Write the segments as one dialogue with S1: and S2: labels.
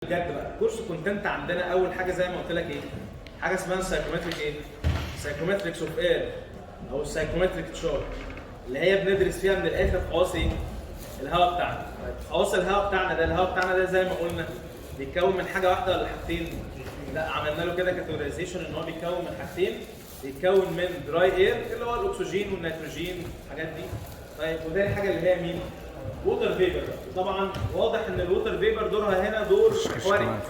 S1: بجد بقى كورس كونتنت عندنا اول حاجه زي ما قلت لك ايه؟ حاجه اسمها سايكومتريك ايه؟ سايكومتريكس اوف اير او السايكومتريك تشارت اللي هي بندرس فيها من الاخر خواص ايه؟ الهواء بتاعنا. طيب خواص الهواء بتاعنا ده، الهواء بتاعنا ده زي ما قلنا بيتكون من حاجه واحده ولا حاجتين؟ لا عملنا له كده كاتيجورايزيشن ان هو بيتكون من حاجتين، بيتكون من دراي اير اللي هو الاكسجين والنيتروجين الحاجات دي. طيب وتاني حاجه اللي هي مين؟ ووتر فيبر. طبعا واضح ان الووتر فيبر دورها هنا دور محوري. يعني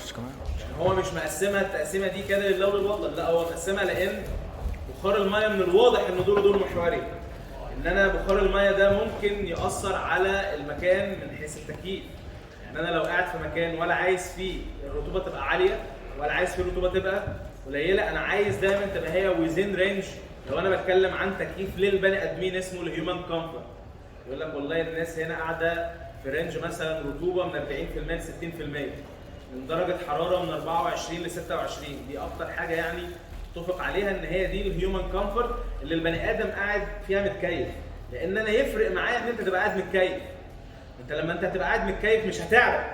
S1: هو مش مقسمها التقسيمه دي كده لله وللوطن، لا هو مقسمها لان بخار الميه من الواضح انه دوره دور محوري. ان انا بخار الميه ده ممكن ياثر على المكان من حيث التكييف. يعني انا لو قاعد في مكان ولا عايز فيه الرطوبه تبقى عاليه ولا عايز فيه الرطوبه تبقى قليله، انا عايز دايما تبقى هي ويزين رينج. لو انا بتكلم عن تكييف للبني ادمين اسمه الهيومن كومفورت، يقول لك والله الناس هنا قاعده في رينج مثلا رطوبه من 40% ل 60%، من درجه حراره من 24 ل 26، دي اكتر حاجه يعني اتفق عليها ان هي دي الهيومن كومفورت اللي البني ادم قاعد فيها متكيف. لان انا يفرق معايا ان انت تبقى قاعد متكيف. انت لما انت هتبقى قاعد متكيف مش هتعرق،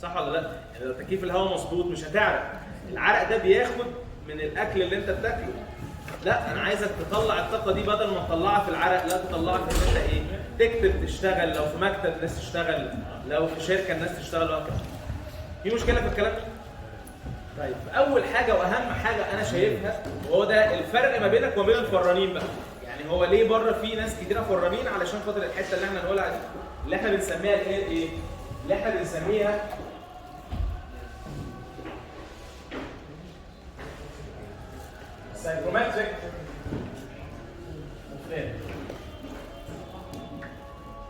S1: صح ولا لا؟ يعني لو تكييف الهواء مظبوط مش هتعرق. العرق ده بياخد من الاكل اللي انت بتاكله. لا انا عايزك تطلع الطاقه دي بدل ما تطلعها في العرق، لا تطلعها في ان انت ايه؟ تكتب، تشتغل، لو في مكتب الناس تشتغل، لو في شركه الناس تشتغل وهكذا. في مشكله في الكلام ده؟ طيب اول حاجه واهم حاجه انا شايفها وهو ده الفرق ما بينك وما بين الفرانين بقى. يعني هو ليه بره في ناس كتيره فرانين؟ علشان خاطر الحته اللي احنا هنقولها دي اللي احنا بنسميها الايه؟ اللي احنا بنسميها سايكومتريك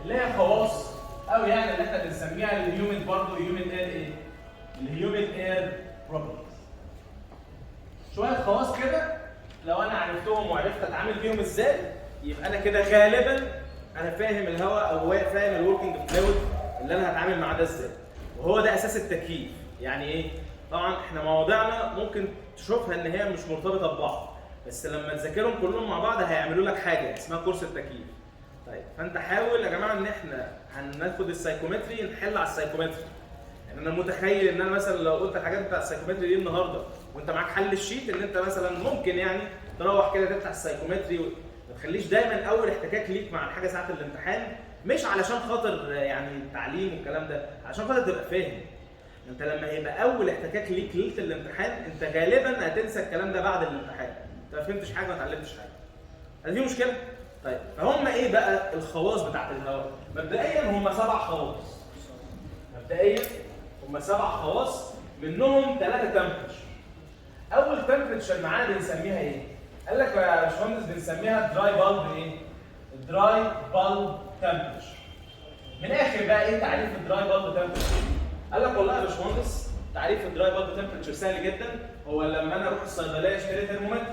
S1: اللي هي خواص او يعني اللي احنا بنسميها الهيومن برضه هيومن اير ايه؟ الهيومن اير بروبرتيز. شويه خواص كده لو انا عرفتهم وعرفت اتعامل بيهم ازاي يبقى انا كده غالبا انا فاهم الهواء او فاهم الوركينج فلويد اللي انا هتعامل معاه ده ازاي. وهو ده اساس التكييف. يعني ايه؟ طبعا احنا مواضيعنا ممكن تشوفها ان هي مش مرتبطه ببعض، بس لما تذاكرهم كلهم مع بعض هيعملوا لك حاجه اسمها كورس التكييف. طيب فانت حاول يا جماعه ان احنا هناخد السايكومتري نحل على السايكومتري. يعني انا متخيل ان انا مثلا لو قلت الحاجات بتاع السايكومتري دي النهارده وانت معاك حل الشيت، ان انت مثلا ممكن يعني تروح كده تفتح السايكومتري ما تخليش دايما اول احتكاك ليك مع الحاجه ساعه الامتحان، مش علشان خاطر يعني التعليم والكلام ده، علشان خاطر تبقى فاهم. انت لما يبقى اول احتكاك ليك ليله الامتحان انت غالبا هتنسى الكلام ده بعد الامتحان. انت ما فهمتش حاجه ما اتعلمتش حاجه. هل دي مشكله؟ طيب فهم ايه بقى الخواص بتاعت الهواء؟ مبدئيا هم 7 خواص. مبدئيا هم 7 خواص، منهم 3 تمبرتشر. اول تمبرتشر معانا بنسميها ايه؟ قال لك يا باشمهندس بنسميها دراي بالب ايه؟ الدراي بالب تمبرتشر. من الاخر بقى ايه تعريف الدراي بالب تمبرتشر؟ قال لك والله يا باشمهندس تعريف الدراي بالب تمبرتشر سهل جدا، هو لما انا اروح الصيدليه اشتري ترمومتر،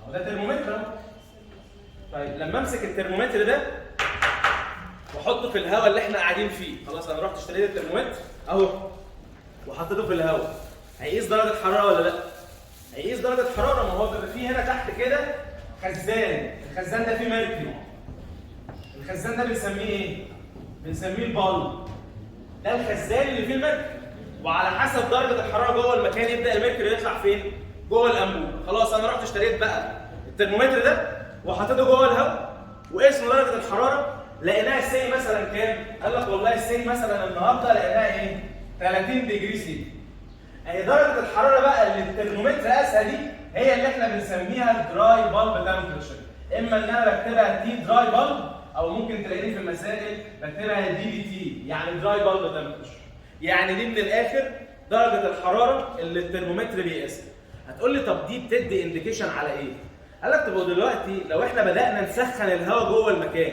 S1: وده ترمومتر اهو. طيب لما امسك الترمومتر ده واحطه في الهواء اللي احنا قاعدين فيه، خلاص انا رحت اشتريت الترمومتر اهو وحطيته في الهواء، هيقيس درجه حراره ولا لا؟ هيقيس درجه حراره. ما هو بيبقى فيه هنا تحت كده خزان، الخزان ده فيه ميركوري. الخزان ده بنسميه ايه؟ بنسميه البالب. ده الخزان اللي فيه الميركوري، وعلى حسب درجه الحراره جوه المكان يبدا الميركوري يطلع فين؟ جوه الانبوب. خلاص انا رحت اشتريت بقى الترمومتر ده وحطيته جوه الهواء وقسنا درجه الحراره، لقيناها السي مثلا كام؟ قال لك والله السي مثلا النهارده لقيناها ايه؟ 30 ديجري سي. اهي درجه الحراره بقى اللي الترمومتر قاسها دي هي اللي احنا بنسميها دراي بالب تمبرتشر. اما ان انا بكتبها تي دراي بالب او ممكن تلاقيني في المسائل بكتبها دي بي تي، يعني دراي بالب تمبرتشر. يعني دي من الاخر درجه الحراره اللي الترمومتر بيقيسها. هتقول لي طب دي بتدي انديكيشن على ايه؟ قال لك طب دلوقتي لو احنا بدانا نسخن الهواء جوه المكان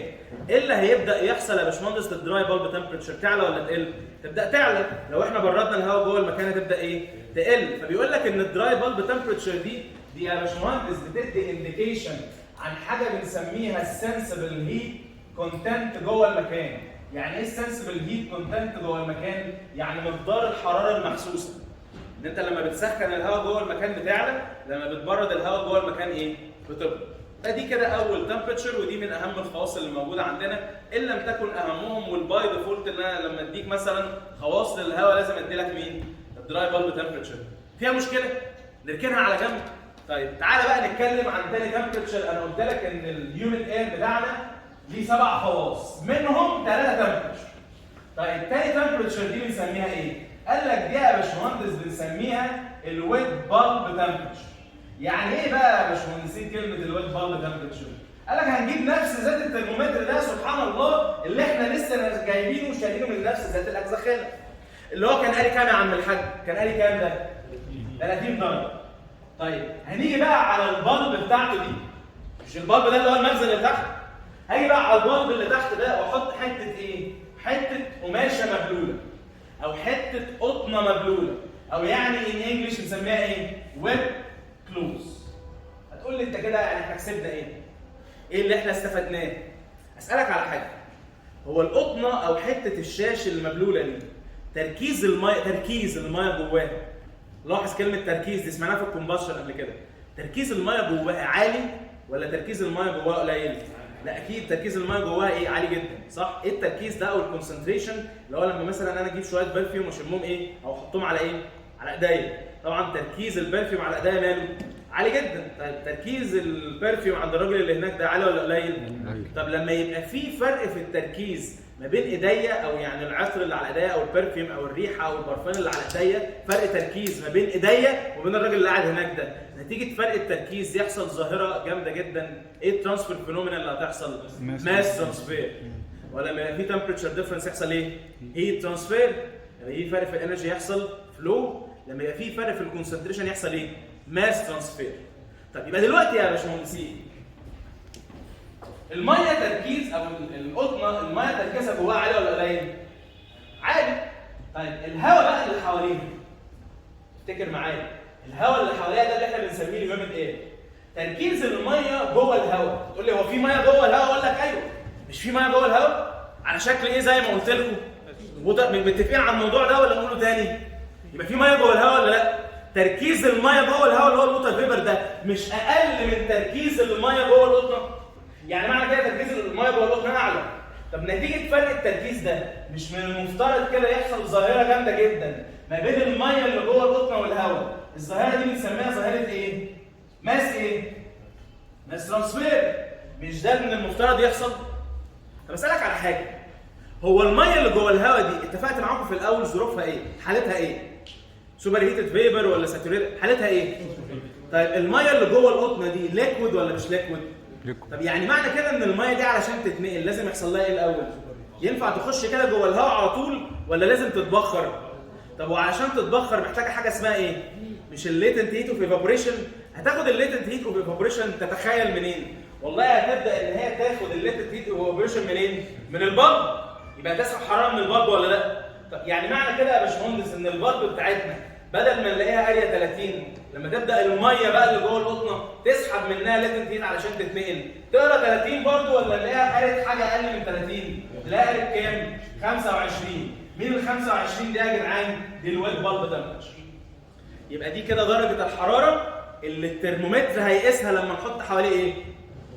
S1: ايه اللي هيبدا يحصل يا باشمهندس؟ الدراي بالب تمبرتشر تعلى ولا تقل؟ تبدا تعلى. لو احنا بردنا الهواء جوه المكان هتبدا ايه؟ تقل. فبيقول لك ان الدراي بالب تمبرتشر دي يا باشمهندس بتدي انديكيشن عن حاجه بنسميها السنسبل هيت كونتنت جوه المكان. يعني ايه السنسبل هيت كونتنت جوه المكان؟ يعني مقدار الحراره المحسوسه. ان انت لما بتسخن الهواء جوه المكان بتعلى، لما بتبرد الهواء جوه المكان ايه؟ بتبرد. ادي كده اول تمبرتشر، ودي من اهم الخواص اللي موجوده عندنا ان لم تكن اهمهم، والباي ديفولت ان انا لما اديك مثلا خواص للهواء لازم ادي لك مين؟ الدراي بالب تمبرتشر. فيها مشكله؟ نركنها على جنب. طيب تعالى بقى نتكلم عن تاني تمبرتشر. انا قلت لك ان الهيوميد اير بتاعنا ليه 7 خواص، منهم 3 تمبرتشر. طيب تاني تمبرتشر دي بنسميها ايه؟ قال لك دي يا باشمهندس بنسميها الويت بالب تمبرتشر. يعني ايه بقى يا باشمهندسين كلمه الويت بالب تمبرتشر؟ قال لك هنجيب نفس ذات الترمومتر ده سبحان الله اللي احنا لسه جايبينه وشايلينه من نفس ذات الاجزخانه. اللي هو كان قالي كام يا عم الحاج؟ كان قالي كام ده؟ 30 درجه. طيب هنيجي بقى على البلب بتاعته دي. مش البلب ده اللي هو المخزن اللي تحت. هاجي بقى على البلب اللي تحت ده واحط حته ايه؟ حته قماشه مبلوله. او حته قطنه مبلوله. او يعني ان انجلش بنسميها ايه؟ ويب كلوز. هتقول لي انت كده يعني احنا كسبنا ايه؟ ايه اللي احنا استفدناه؟ اسالك على حاجه. هو القطنه او حته الشاش المبلوله دي تركيز الميه جواها. لاحظ كلمه تركيز دي سمعناها في الكومباشن قبل كده. تركيز الميه جواها عالي ولا تركيز الميه جواها قليل؟ لا اكيد تركيز الميه جواها ايه؟ عالي جدا، صح؟ ايه التركيز ده او الكونسنتريشن اللي هو لما مثلا انا اجيب شويه برفيوم واشمهم ايه؟ او احطهم على ايه؟ على ايديا. طبعا تركيز البرفيوم على ايديا ماله؟ عالي جدا. طيب تركيز البرفيوم عند الراجل اللي هناك ده عالي ولا قليل؟ طب لما يبقى في فرق في التركيز ما بين ايديا او يعني العطر اللي على ايديا او البرفيوم او الريحه او البرفان اللي على ايديا، فرق تركيز ما بين ايديا وبين الراجل اللي قاعد هناك ده، نتيجه فرق التركيز يحصل ظاهره جامده جدا. ايه الترانسفير فينومينا اللي هتحصل؟ ماس ترانسفير. ولما يبقى في تمبرتشر ديفرنس يحصل ايه؟ هيت ترانسفير. لما يبقى في فرق في الانرجي يحصل فلو. لما يبقى في فرق في الكونسنتريشن يحصل ايه؟ ماس ترانسفير. طب يبقى دلوقتي يا باشمهندسين الميه تركيز او القطنه الميه تركيزها جواها عالي ولا قليل؟ عالي. طيب الهواء بقى اللي حواليها افتكر معايا، الهواء اللي حواليها ده اللي احنا بنسميه الهيوميد اير. تركيز الميه جوه الهواء، تقول لي هو في ميه جوه الهواء؟ اقول لك ايوه. مش في ميه جوه الهواء؟ على شكل ايه زي ما قلت لكم؟ متفقين على الموضوع ده ولا نقوله تاني؟ يبقى في ميه جوه الهواء ولا لا؟ تركيز الميه جوه الهواء اللي هو الووتر فيبر ده مش اقل من تركيز الميه جوه القطنه. يعني معنى كده تركيز الميه جوه القطنه اعلى. طب نتيجه فرق التركيز ده مش من المفترض كده يحصل ظاهره جامده جدا ما بين الميه اللي جوه القطنه والهواء؟ الظاهره دي بنسميها ظاهره ايه؟ ماس ايه؟ ماس ترانسفير. مش ده من المفترض يحصل؟ طب اسالك على حاجه. هو الميه اللي جوه الهواء دي اتفقت معاكم في الاول ظروفها ايه؟ حالتها ايه؟ سوبر هيتد فيبر ولا ساتوريتد؟ حالتها ايه؟ طيب الميه اللي جوه القطنه دي ليكويد ولا مش ليكويد؟ طب يعني معنى كده ان الميه دي علشان تتنقل لازم يحصل لها ايه الاول؟ ينفع تخش كده جوه الهواء على طول ولا لازم تتبخر؟ طب وعلشان تتبخر محتاجه حاجه اسمها ايه؟ مش الليتنت هيت اوف ايفابوريشن. هتاخد الليتنت هيت اوف ايفابوريشن تتخيل منين؟ والله هتبدا ان هي تاخد الليتنت هيت اوف ايفابوريشن منين؟ من البلب. يبقى تسحب حراره من البلب ولا لا؟ طب يعني معنى كده يا باشمهندس ان البلب بتاعتنا بدل ما نلاقيها اريا 30 لما تبدا الميه بقى اللي جوه القطنه تسحب منها ليتنت هيت علشان تتنقل تقرا 30 برضه ولا نلاقيها قرت حاجه اقل من 30؟ تلاقيها قرت كام؟ 25. مين ال 25 دي يا جدعان؟ دي الويت بالب تمبرتشر. يبقى دي كده درجه الحراره اللي الترمومتر هيقيسها لما نحط حواليه ايه؟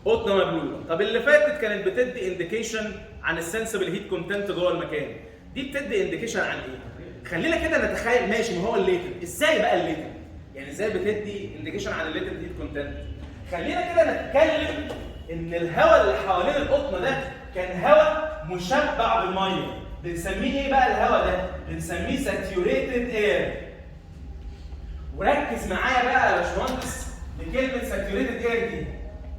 S1: قطنه مبلوله. طب اللي فاتت كانت بتدي انديكيشن عن السنسبل هيت كونتنت جوه المكان. دي بتدي انديكيشن عن ايه؟ خلينا كده نتخيل ماشي ما هو الليتنت، ازاي بقى الليتنت؟ يعني ازاي بتدي انديكيشن عن الليتنت هيت كونتنت؟ خلينا كده نتكلم ان الهواء اللي حوالين القطنه ده كان هواء مشبع بالميه. بنسميه ايه بقى الهواء ده؟ بنسميه ساتيوريتد اير. وركز معايا بقى يا باشمهندس لكلمه ساتيوريتد اير دي.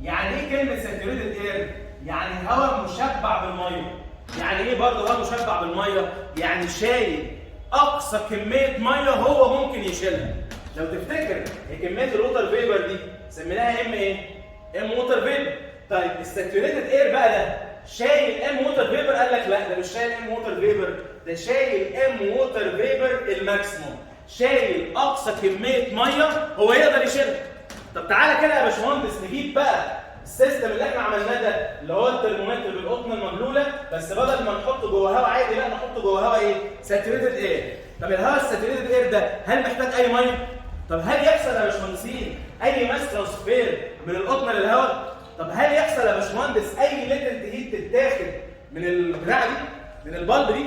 S1: يعني ايه كلمه ساتيوريتد اير؟ يعني هواء مشبع بالميه. يعني ايه برضه هواء مشبع بالميه؟ يعني شايل اقصى كميه ميه هو ممكن يشيلها. لو تفتكر هي كميه الووتر فيبر دي سميناها ام ايه؟ ام ووتر فيبر. طيب الساتوريتد اير بقى ده شايل ام ووتر فيبر؟ قال لك لا، ده مش شايل ام ووتر فيبر، ده شايل ام ووتر فيبر الماكسيموم. شايل اقصى كميه ميه هو يقدر يشيلها. طب تعالى كده يا باشمهندس نجيب بقى السيستم اللي احنا عملناه ده اللي هو الترمومتر بالقطنه المبلوله، بس بدل ما نحطه جوه هواء عادي لا نحطه جوه هواء ايه؟ ساتوريتد اير. طب الهواء الساتوريتد اير ده هل محتاج اي ميه؟ طب هل يحصل يا باشمهندسين اي ماس ترانسفير من القطنه للهواء؟ طب هل يحصل يا باشمهندس اي ليتنت هيت تتاخد من البتاعه دي، من البلب دي؟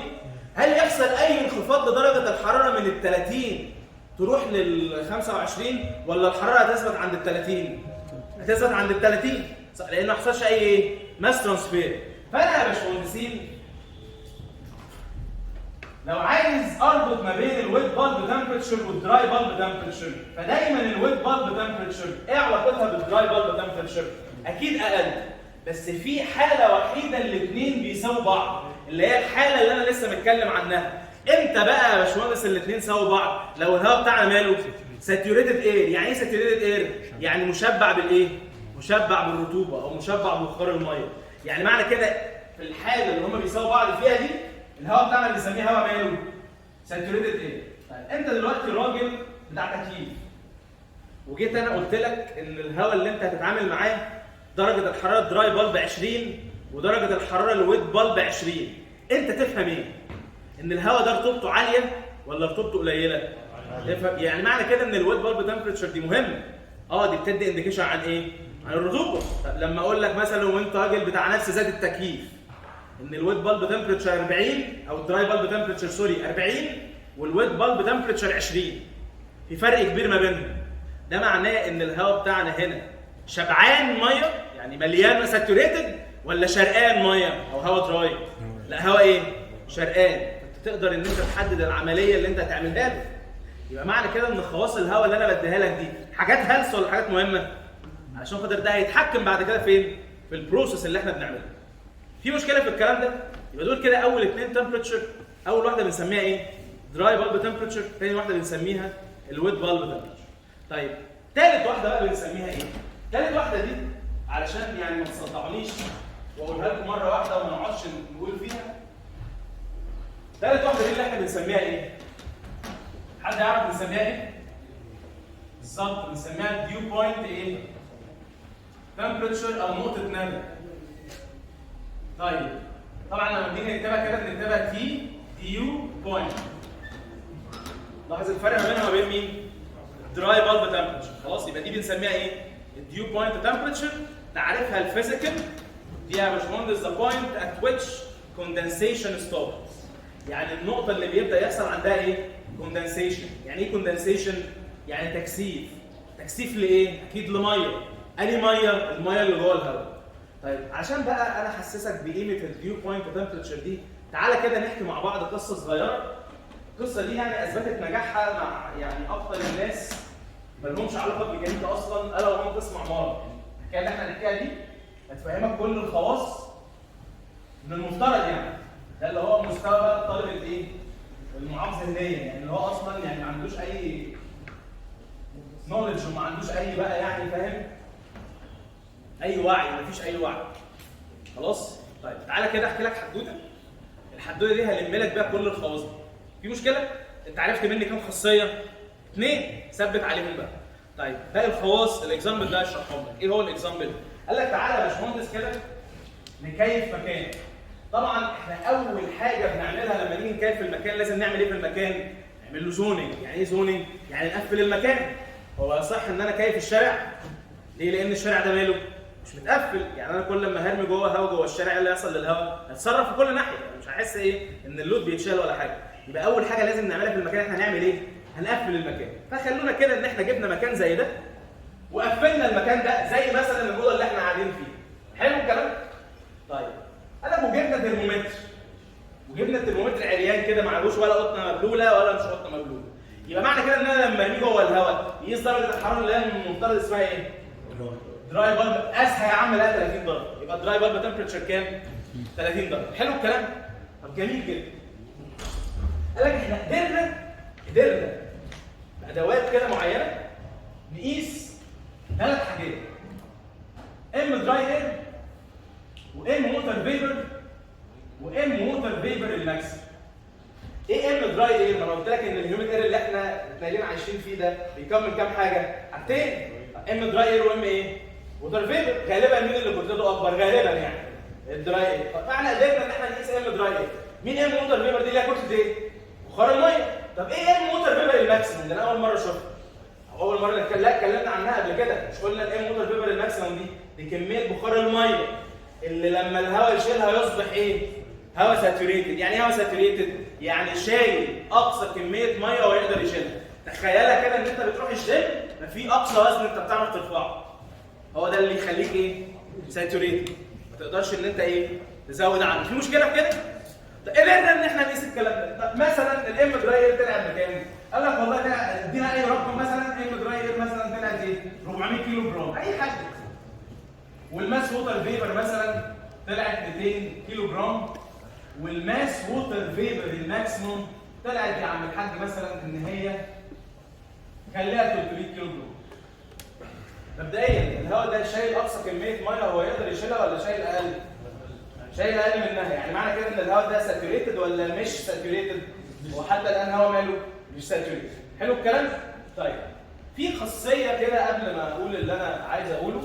S1: هل يحصل اي انخفاض لدرجه الحراره من ال 30 تروح لل 25 ولا الحراره هتثبت عند ال 30؟ هتثبت عند ال 30 لان ما حصلش اي ماس ترانسفير. فانا يا باشمهندسين لو عايز اربط ما بين الويت بالب تمبرتشر والدراي بالب تمبرتشر، فدايما الويت بالب تمبرتشر ايه علاقتها بالدراي بالب تمبرتشر؟ اكيد اقل، بس في حاله وحيده الاثنين بيساووا بعض، اللي هي الحاله اللي انا لسه متكلم عنها. امتى بقى يا باشمهندس الاثنين ساووا بعض؟ لو الهواء بتاعنا ماله ساتيوريتد اير. يعني ايه ساتيوريتد اير؟ يعني مشبع بالايه؟ مشبع بالرطوبه او مشبع ببخار الميه. يعني معنى كده في الحاله اللي هم بيساووا بعض فيها دي الهواء بتاعنا بنسميه هواء ماله ساتيوريتد اير. طيب انت دلوقتي راجل بتاع تكييف، وجيت انا قلت لك ان الهواء اللي انت هتتعامل معاه درجه الحراره الدراي بالب 20 ودرجه الحراره الويت بالب 20، انت تفهم ايه؟ ان الهواء ده رطوبته عاليه ولا رطوبته قليله؟ يعني معنى كده ان الويت بالب تمبرتشر دي مهمه. دي بتدي انديكيشن عن ايه؟ عن الرطوبه. طب لما اقول لك مثلا وانت راجل بتاع نفس ذات التكييف ان الويت بالب تمبرتشر 40 او الدراي بالب تمبرتشر سوري 40 والويت بالب تمبرتشر 20، في فرق كبير ما بينهم. ده معناه ان الهواء بتاعنا هنا شبعان ميه يعني مليان ساتوريتد ولا شرقان ميه او هواء دراي؟ لا هواء ايه؟ شرقان. فانت تقدر ان انت تحدد العمليه اللي انت هتعملها له. يبقى معنى كده ان خواص الهواء اللي انا بديها لك دي حاجات هلس ولا حاجات مهمه؟ عشان خاطر ده هيتحكم بعد كده فين؟ في البروسيس اللي احنا بنعملها. في مشكله في الكلام ده؟ يبقى دول كده اول اثنين تمبرتشر. اول واحده بنسميها ايه؟ دراي بالب تمبرتشر، ثاني واحده بنسميها الويت بالب تمبرتشر. طيب ثالث واحده بقى بنسميها ايه؟ ثالث واحده دي علشان يعني ما تصدعونيش واقولها لكم مره واحده وما نقعدش نقول فيها. ثالث واحده دي اللي احنا بنسميها ايه؟ حد يعرف بنسميها ايه؟ بالظبط بنسميها ديو بوينت ايه؟ تمبرتشر او نقطه ندى. طيب طبعا لما نيجي نكتبها كده بنكتبها تي ديو بوينت. لاحظ الفرق ما بينها وما بين مين؟ دراي بالب تمبرتشر. خلاص يبقى دي بنسميها ايه؟ الديو بوينت تمبرتشر. تعريفها الفيزيكال دي يا باشمهندس ذا بوينت ات ويتش كوندنسيشن ستوبس. يعني النقطه اللي بيبدا يحصل عندها ايه؟ كوندنسيشن. يعني ايه كوندنسيشن؟ يعني تكثيف. تكثيف لايه؟ اكيد لميه. انهي ميه؟ الميه اللي جوه الهواء. طيب عشان بقى انا احسسك بقيمه الديو بوينت تمبرتشر دي، تعالى كده نحكي مع بعض قصه صغيره. القصه دي يعني اثبتت نجاحها مع يعني اكتر الناس ما لهمش علاقه بالميكانيكا اصلا الا وهم قسم عماره. الحكايه اللي احنا هنحكيها دي هتفهمك كل الخواص من المفترض يعني ده اللي هو مستوى بقى طالب الايه؟ المعاق ذهنيا، يعني اللي هو اصلا يعني ما عندوش اي نولج وما عندوش اي بقى يعني فاهم؟ اي وعي، مفيش اي وعي. خلاص؟ طيب تعالى كده احكي لك حدوته. الحدوته دي هلم لك بيها كل الخواص دي. في مشكله؟ انت عرفت مني كام خاصيه؟ 2 ثبت عليهم بقى. طيب باقي الخواص الاكزامبل ده هشرحهم لك. ايه هو الاكزامبل؟ قال لك تعالى يا باشمهندس كده نكيف مكان. طبعا احنا اول حاجه بنعملها لما نيجي نكيف المكان لازم نعمل ايه في المكان؟ نعمل له زوننج. يعني ايه زوننج؟ يعني نقفل المكان. هو صح ان انا كيف الشارع؟ ليه؟ لان الشارع ده ماله؟ مش متقفل. يعني انا كل ما هرمي جوه هواء جوه الشارع اللي هيحصل للهواء؟ هتصرف في كل ناحيه، مش هحس ايه؟ ان اللود بيتشال ولا حاجه. يبقى اول حاجه لازم نعملها في المكان احنا هنعمل ايه؟ هنقفل المكان. فخلونا كده ان احنا جبنا مكان زي ده وقفلنا المكان ده زي مثلا الاوضه اللي احنا قاعدين فيها. حلو الكلام؟ طيب انا وجبنا ترمومتر. وجبنا الترمومتر عريان كده معلوش ولا قطنه مبلوله ولا مش قطنه مبلوله. يبقى معنى كده ان انا لما ارميه جوه الهواء يقيس درجه الحراره اللي هي المفترض اسمها ايه؟ دراي بالب. قاسها يا عم لا 30 درجه. يبقى دراي بالب تمبرتشر كام؟ 30 درجه. حلو الكلام؟ طب جميل جدا. قال لك احنا قدرنا بادوات كده معينه نقيس 3 حاجات. ام دراي اير وام ووتر فيبر وام ووتر فيبر الماكسيم. ايه ام دراي اير؟ ما انا قلت لك ان الهيوميد اير اللي احنا اتنين عايشين فيه ده بيكمل كام حاجه؟ حاجتين. ام دراي اير وام ايه؟ ووتر فيبر. غالبا مين اللي كتلته اكبر؟ غالبا يعني الدراي اير. فاحنا قدرنا ان احنا نقيس ام دراي اير. مين ام ووتر فيبر دي اللي هي كتله ايه؟ بخار الميه. طب ايه ام ووتر فيبر الماكسيموم؟ ده انا اول مره اشوفها. واول مره اتكلمنا عنها قبل كده، مش قلنا الام ووتر فيبر الماكسيمم دي كميه بخار الميه اللي لما الهواء يشيلها يصبح ايه؟ هواء ساتوريتد. يعني ايه هواء ساتوريتد؟ يعني شايل اقصى كميه ميه هو يقدر يشيلها. تخيلها كده ان انت بتروح الجيم ففي اقصى وزن انت بتعرف ترفعه. هو ده اللي يخليك ايه؟ ساتوريتد. ما تقدرش ان انت ايه؟ تزود عنه. في مشكله في كده؟ طب ايه ان احنا نقيس الكلام ده؟ طب مثلا الام دراير طلع بكام؟ قال لك والله ادينا اي رقم، مثلا ام دراير مثلا طلعت ايه؟ 400 كيلو جرام، اي حاجه. والماس ووتر فيبر مثلا طلعت 200 كيلو جرام، والماس ووتر فيبر الماكسيموم طلعت يا عم الحاج مثلا ان هي خليها 300 كيلو جرام. مبدئيا الهواء ده شايل اقصى كميه ميه هو يقدر يشيلها ولا شايل اقل؟ شايل اقل منها. يعني معنى كده ان الهواء ده ساتوريتد ولا مش ساتوريتد؟ هو حتى الان هو ماله؟ مش ساتوريتد. حلو الكلام؟ طيب في خاصيه كده قبل ما اقول اللي انا عايز اقوله،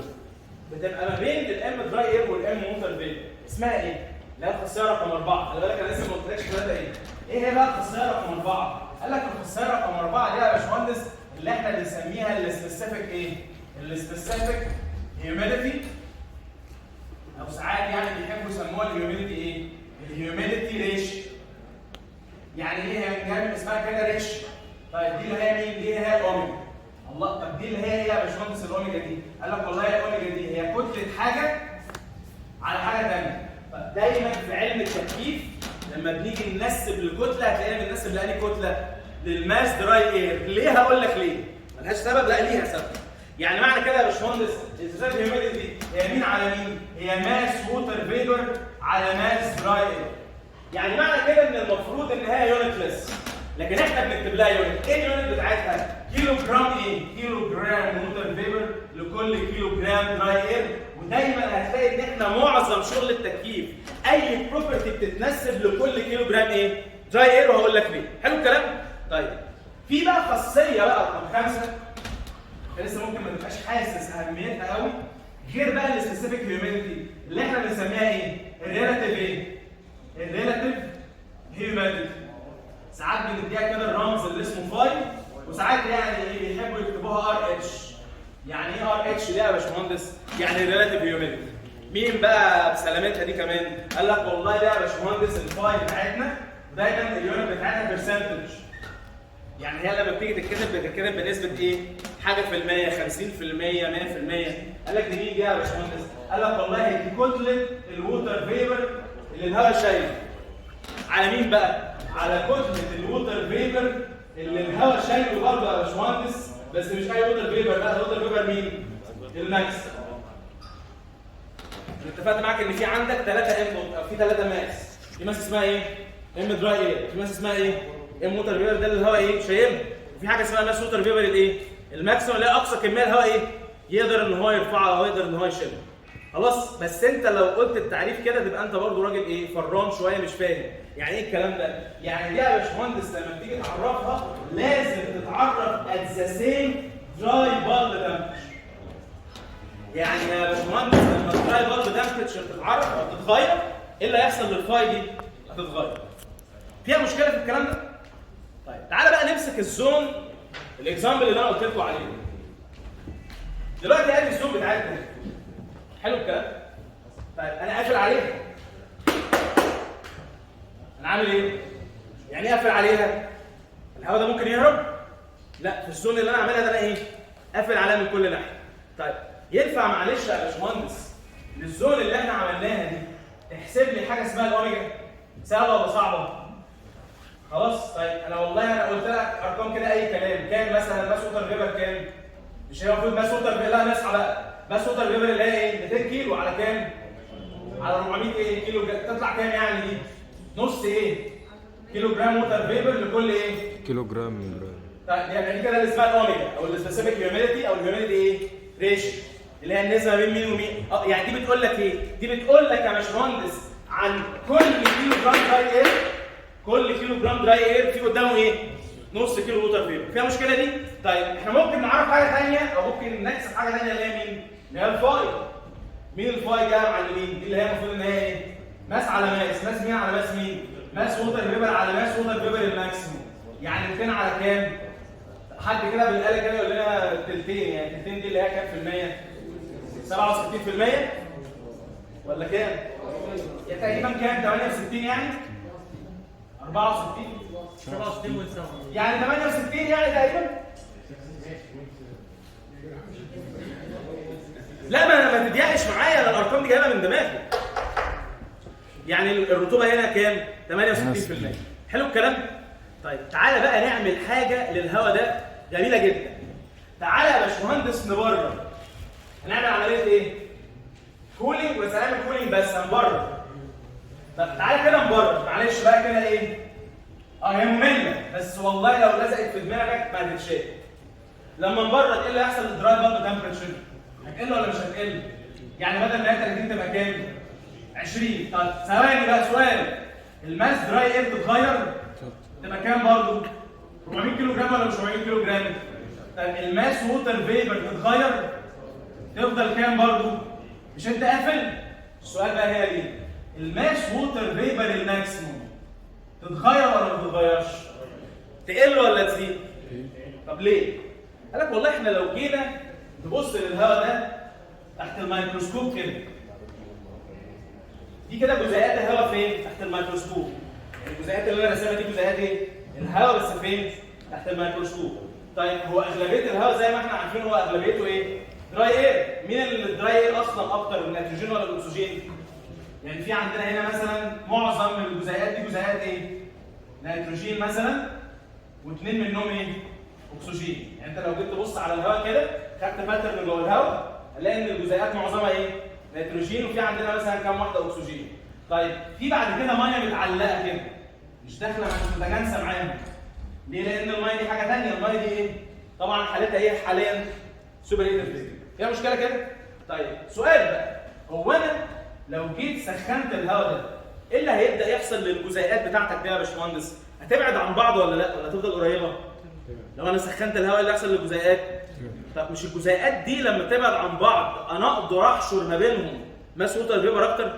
S1: بتبقى ما بين الام دراي اير والام ووتر فيبر، اسمها ايه؟ اللي هي الخاصيه رقم 4. خلي بالك انا لسه ما قلتلكش ثلاثه ايه؟ ايه هي بقى الخاصيه رقم 4؟ قال لك الخاصيه رقم 4 دي يا باشمهندس اللي احنا بنسميها السبيسيفيك ايه؟ السبيسيفيك هيوميديتي، او ساعات يعني بيحبوا يسموها الهيوميديتي ايه؟ الهيوميديتي ريشيو. يعني ايه هي اسمها كده ريشيو؟ طيب دي اللي هي مين؟ دي هي الاوميجا. الله، طب دي اللي هي ايه يا باشمهندس الاوميجا دي؟ قال لك والله الاوميجا دي هي كتله حاجه على حاجه ثانيه. دايما في علم التكييف لما بنيجي ننسب لكتله هتلاقينا بننسب لأنهي كتله؟ للماس دراي اير. ليه؟ هقول لك ليه. ملهاش سبب، لا ليها سبب. يعني معنى كده يا باشمهندس السبيسيفيك هيوميديتي هي مين على مين؟ هي ماس ووتر فيبر على ماس دراي اير. يعني معنى كده ان المفروض ان هي يونتلس، لكن احنا بنكتب لها يونت. ايه اليونت بتاعتها؟ كيلو جرام ايه؟ كيلو جرام ووتر فيبر لكل كيلو جرام دراي اير. ودايما هتلاقي ان احنا معظم شغل التكييف اي بروبرتي بتتنسب لكل كيلو جرام ايه؟ دراي اير، وهقول لك ليه. حلو الكلام؟ طيب في بقى خاصيه بقى رقم 5 لسه ممكن ما تبقاش حاسس اهميتها قوي، غير بقى السبيسيفيك هيوميديتي اللي احنا بنسميها ايه؟ الريلاتيف ايه؟ الريلاتيف هيوميديتي. ساعات بنديها كده الرمز اللي اسمه فاي، وساعات يعني ايه بيحبوا يكتبوها ار اتش. يعني ايه ار اتش دي يا باشمهندس؟ يعني الريلاتيف هيوميديتي. مين بقى بسلامتها دي كمان؟ قال لك والله ده يا باشمهندس الفاي بتاعتنا دايما اليونت بتاعتها برسنتج. يعني هي لما بتيجي بتتكتب بنسبه ايه؟ حاجه في المية، 50%، 100%. قال لك دي مين دي يا باشمهندس؟ قال لك والله دي كتله الووتر فيبر اللي الهواء شايله. على مين بقى؟ على كتله الووتر فيبر اللي الهواء شايله برضه يا باشمهندس، بس مش اي ووتر فيبر بقى، الووتر فيبر مين؟ الماكس. اتفقت معاك ان في عندك 3 انبوت او في 3 ماس. في ماس اسمها ايه؟ ام دراي اير. في ماس اسمها ايه؟ ام ووتر فيبر ده اللي الهواء ايه؟ شايله. وفي حاجه اسمها ماس ووتر فيبر الايه؟ الماكسيمم اللي هي اقصى كميه الهواء ايه؟ يقدر ان هو يرفعها او يقدر ان هو يشيلها. خلاص؟ بس انت لو قلت التعريف كده تبقى انت برضه راجل ايه؟ فران شويه مش فاهم. يعني ايه الكلام ده؟ يعني دي يا باشمهندس لما تيجي تعرفها لازم تتعرف at the same dry bulb temperature. يعني يا باشمهندس لما الدراي بالب تمبرتشر تتعرف او تتغير، ايه اللي هيحصل للفاي دي؟ هتتغير. فيها مشكله في الكلام ده؟ طيب تعالى بقى نمسك الزون الاكزامبل اللي انا قلت لكم عليه. دلوقتي ادي الزون بتاعتنا. حلو الكلام؟ طيب انا قافل عليها. انا عامل ايه؟ يعني ايه قافل عليها؟ الهواء ده ممكن يهرب؟ لا، في الزون اللي انا عاملها ده انا ايه؟ قافل عليها من كل ناحيه. طيب ينفع معلش يا باشمهندس للزون اللي احنا عملناها دي تحسب لي حاجه اسمها الاوميجا؟ سهله ولا صعبه؟ خلاص؟ طيب انا والله انا قلت لك ارقام كده اي كلام. كام مثلا ماس ووتر فيبر كام؟ مش هي المفروض ماس ووتر فيبر؟ لا نصحى بقى. ماس ووتر فيبر اللي هي ايه؟ 200 كيلو على كام؟ على 400 ايه كيلو تطلع كام يعني دي؟ نص ايه؟ كيلو جرام ووتر فيبر لكل ايه؟
S2: كيلو جرام.
S1: طيب يعني دي كده اللي اسمها الاوميجا او السبيسيفيك هيوميديتي او الهيوميديتي ايه؟ ريشيو اللي هي النسبه بين مين ومين. يعني دي بتقول لك ايه؟ دي بتقول لك يا باشمهندس عن كل كيلو جرام دراي اير، كل كيلو جرام دراي اير في قدامه ايه؟ نص كيلو ووتر فيبر. فيها مشكله دي؟ طيب احنا ممكن نعرف حاجه ثانيه او ممكن نحسب حاجه ثانيه اللي هي مين؟ اللي هي الفاي. مين الفاي ده يا معلمين؟ دي اللي هي المفروض ان هي ايه؟ ماس على ماس. ماس مين على ماس مين؟ ماس ووتر فيبر على ماس ووتر فيبر الماكسيموم. يعني 200 على كام؟ حد كده بالاله كده يقول لنا تلتين، يعني تلتين دي اللي هي كام في المية؟ 67% ولا كام؟ يعني تقريبا كام؟ 68 يعني؟ 64 يعني 68 يعني تقريبا؟ لا ما تضيقش معايا، انا الارقام دي جايبها من دماغي. يعني الرطوبه هنا كام؟ 68%. حلو الكلام؟ طيب تعالى بقى نعمل حاجه للهواء ده جميله جدا. تعالى يا باشمهندس نبرر. هنعمل عمليه ايه؟ كولينج، بس هنعمل كولينج بس هنبرر. طب تعالى كده نبرر، معلش بقى كده ايه؟ هي ممله بس والله لو لزقت في دماغك ما هتتشاف. لما نبرد ايه اللي هيحصل للدراي بالب تمبرتشر؟ هتقل ولا مش هتقل؟ يعني بدل ما هي 30 تبقى كام؟ 20. طب ثواني بقى سؤال، الماس دراي اير تتغير؟ تبقى كام برضه؟ 400 كيلو جرام ولا مش 400 كيلو جرام؟ طب الماس ووتر فيبر تتغير؟ تفضل كام برضه؟ مش انت قافل؟ السؤال بقى هي ليه؟ الماس ووتر فيبر الماكسيموم تتغير ولا ما تتغيرش؟ تقل ولا تزيد؟ طب ليه؟ قال لك والله احنا لو جينا نبص للهواء ده تحت الميكروسكوب كده، دي كده جزيئات الهواء فين؟ تحت الميكروسكوب. الجزيئات اللي انا راسمها دي جزيئات ايه؟ الهواء، بس فين؟ تحت الميكروسكوب. طيب هو اغلبيه الهواء زي ما احنا عارفين هو اغلبيته ايه؟ دراي اير. مين اللي الدراي اير اصلا اكتر، النيتروجين ولا الاكسجين؟ يعني في عندنا هنا مثلا معظم الجزيئات دي جزيئات ايه؟ نيتروجين مثلا، واثنين منهم ايه؟ اكسجين. يعني انت لو جيت تبص على الهواء كده خدت باترن جوه الهواء هنلاقي ان الجزيئات معظمها ايه؟ نيتروجين، وفي عندنا مثلا كام واحده اكسجين. طيب في بعد كده ميه متعلقه كده مش داخله مش متجانسه معاهم. ليه؟ لان الميه دي حاجه ثانيه، الميه دي ايه؟ طبعا حالتها ايه حاليا؟ سوبر هيتد. فيها مشكله كده؟ طيب سؤال بقى، هو انا لو جيت سخنت الهواء ده ايه اللي هيبدا يحصل للجزيئات بتاعتك دي يا باشمهندس؟ هتبعد عن بعض ولا لا؟ ولا تفضل قريبه؟ لو انا سخنت الهواء اللي يحصل للجزيئات؟ طب مش الجزيئات دي لما تبعد عن بعض انا اقدر احشر ما بينهم ماس ووتر فيبر اكتر؟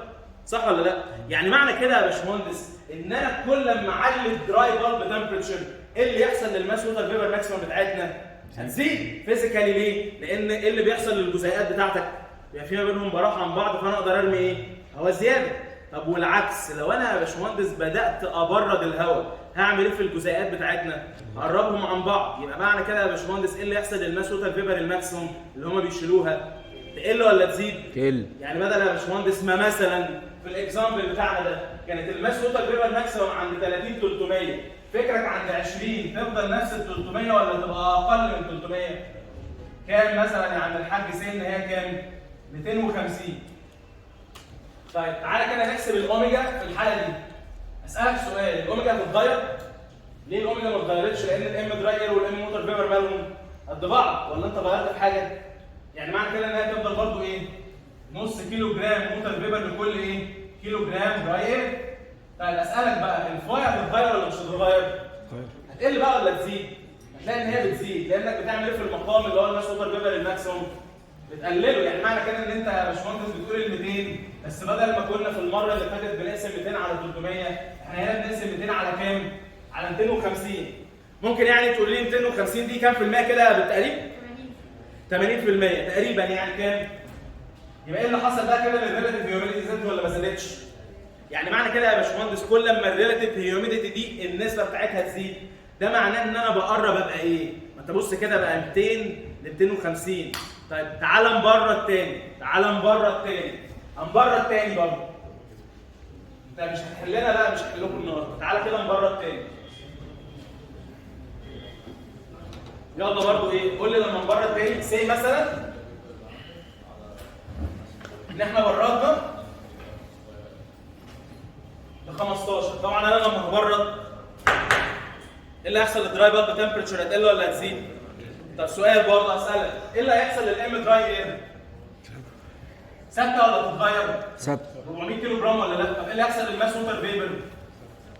S1: صح ولا لا؟ يعني معنى كده يا باشمهندس ان انا كل ما اعلي الدراي بالب تمبرتشر ايه اللي يحصل للماس ووتر فيبر ماكسيمم بتاعتنا؟ هتزيد فيزيكالي. ليه؟ لان ايه اللي بيحصل للجزيئات بتاعتك؟ بيبقى في ما بينهم براح عن بعض، فانا اقدر ارمي ايه؟ هواء زياده. طب والعكس، لو انا يا باشمهندس بدات ابرد الهواء هعمل ايه في الجزيئات بتاعتنا؟ هقربهم عن بعض. يبقى معنى كده يا باشمهندس ايه اللي يحصل للماس ووتر فيبر الماكسيمم اللي هم بيشيلوها؟ تقل ولا تزيد؟ تقل. يعني بدل يا باشمهندس ما مثلا في الاكزامبل بتاعنا ده كانت الماس ووتر فيبر ماكسيمم عند 30 300، فكرك عند 20 تفضل نفس ال 300 ولا تبقى اقل من 300؟ كام مثلا يا عم الحاج سن؟ هي كام؟ 250. طيب تعالى كده نحسب الاوميجا في الحاله دي. اسالك سؤال، الاوميجا هتتغير؟ ليه الاوميجا ما اتغيرتش؟ لان الام دراي اير والام ووتر فيبر مالهم قد بعض، ولا انت غيرت في حاجه؟ يعني معنى كده ان هي تفضل برضه ايه؟ نص كيلو جرام ووتر فيبر لكل ايه؟ كيلو جرام دراي اير. طيب اسالك بقى الفاي هتتغير ولا مش هتتغير؟ هتقل بقى ولا تزيد؟ هتلاقي ان هي بتزيد لانك بتعمل ايه في المقام اللي هو الماس ووتر فيبر الماكسيموم؟ بتقلله. يعني معنى كده ان انت يا باشمهندس بتقول ال 200 بس بدل ما كنا في المره اللي فاتت بنقسم 200 على 300 احنا هنا بنقسم 200 على كام؟ على 250. ممكن يعني تقول لي 250 دي كام في المية كده بالتقريب؟ 80% تقريبا. يعني كام؟ يبقى ايه اللي حصل بقى كده للريلاتيف هيوميديتي زادت ولا ما زادتش؟ يعني معنى كده يا باشمهندس كل لما الريلاتيف هيوميديتي دي النسبه بتاعتها تزيد ده معناه ان انا بقرب ابقى ايه؟ ما انت بص كده بقى 200 ل 250. طيب تعالى نبرد تاني، تعالى نبرد تاني، هنبرد تاني برضه. انت مش هتحلنا بقى، مش هحلكم النهارده، تعالى كده نبرد تاني. يلا برضه ايه؟ قول لي لما نبرد تاني، سي مثلا ان احنا بردنا ل 15. طبعا انا لما هبرد ايه اللي هيحصل للدراي بالب تمبرتشر؟ هتقل ولا هتزيد؟ طب سؤال برضه اسالك، ايه اللي هيحصل للام دراي اير؟ ثابته ولا تتغير؟ ثابته. 400 كيلو جرام ولا لا؟ طب ايه اللي هيحصل للماس ووتر فيبر؟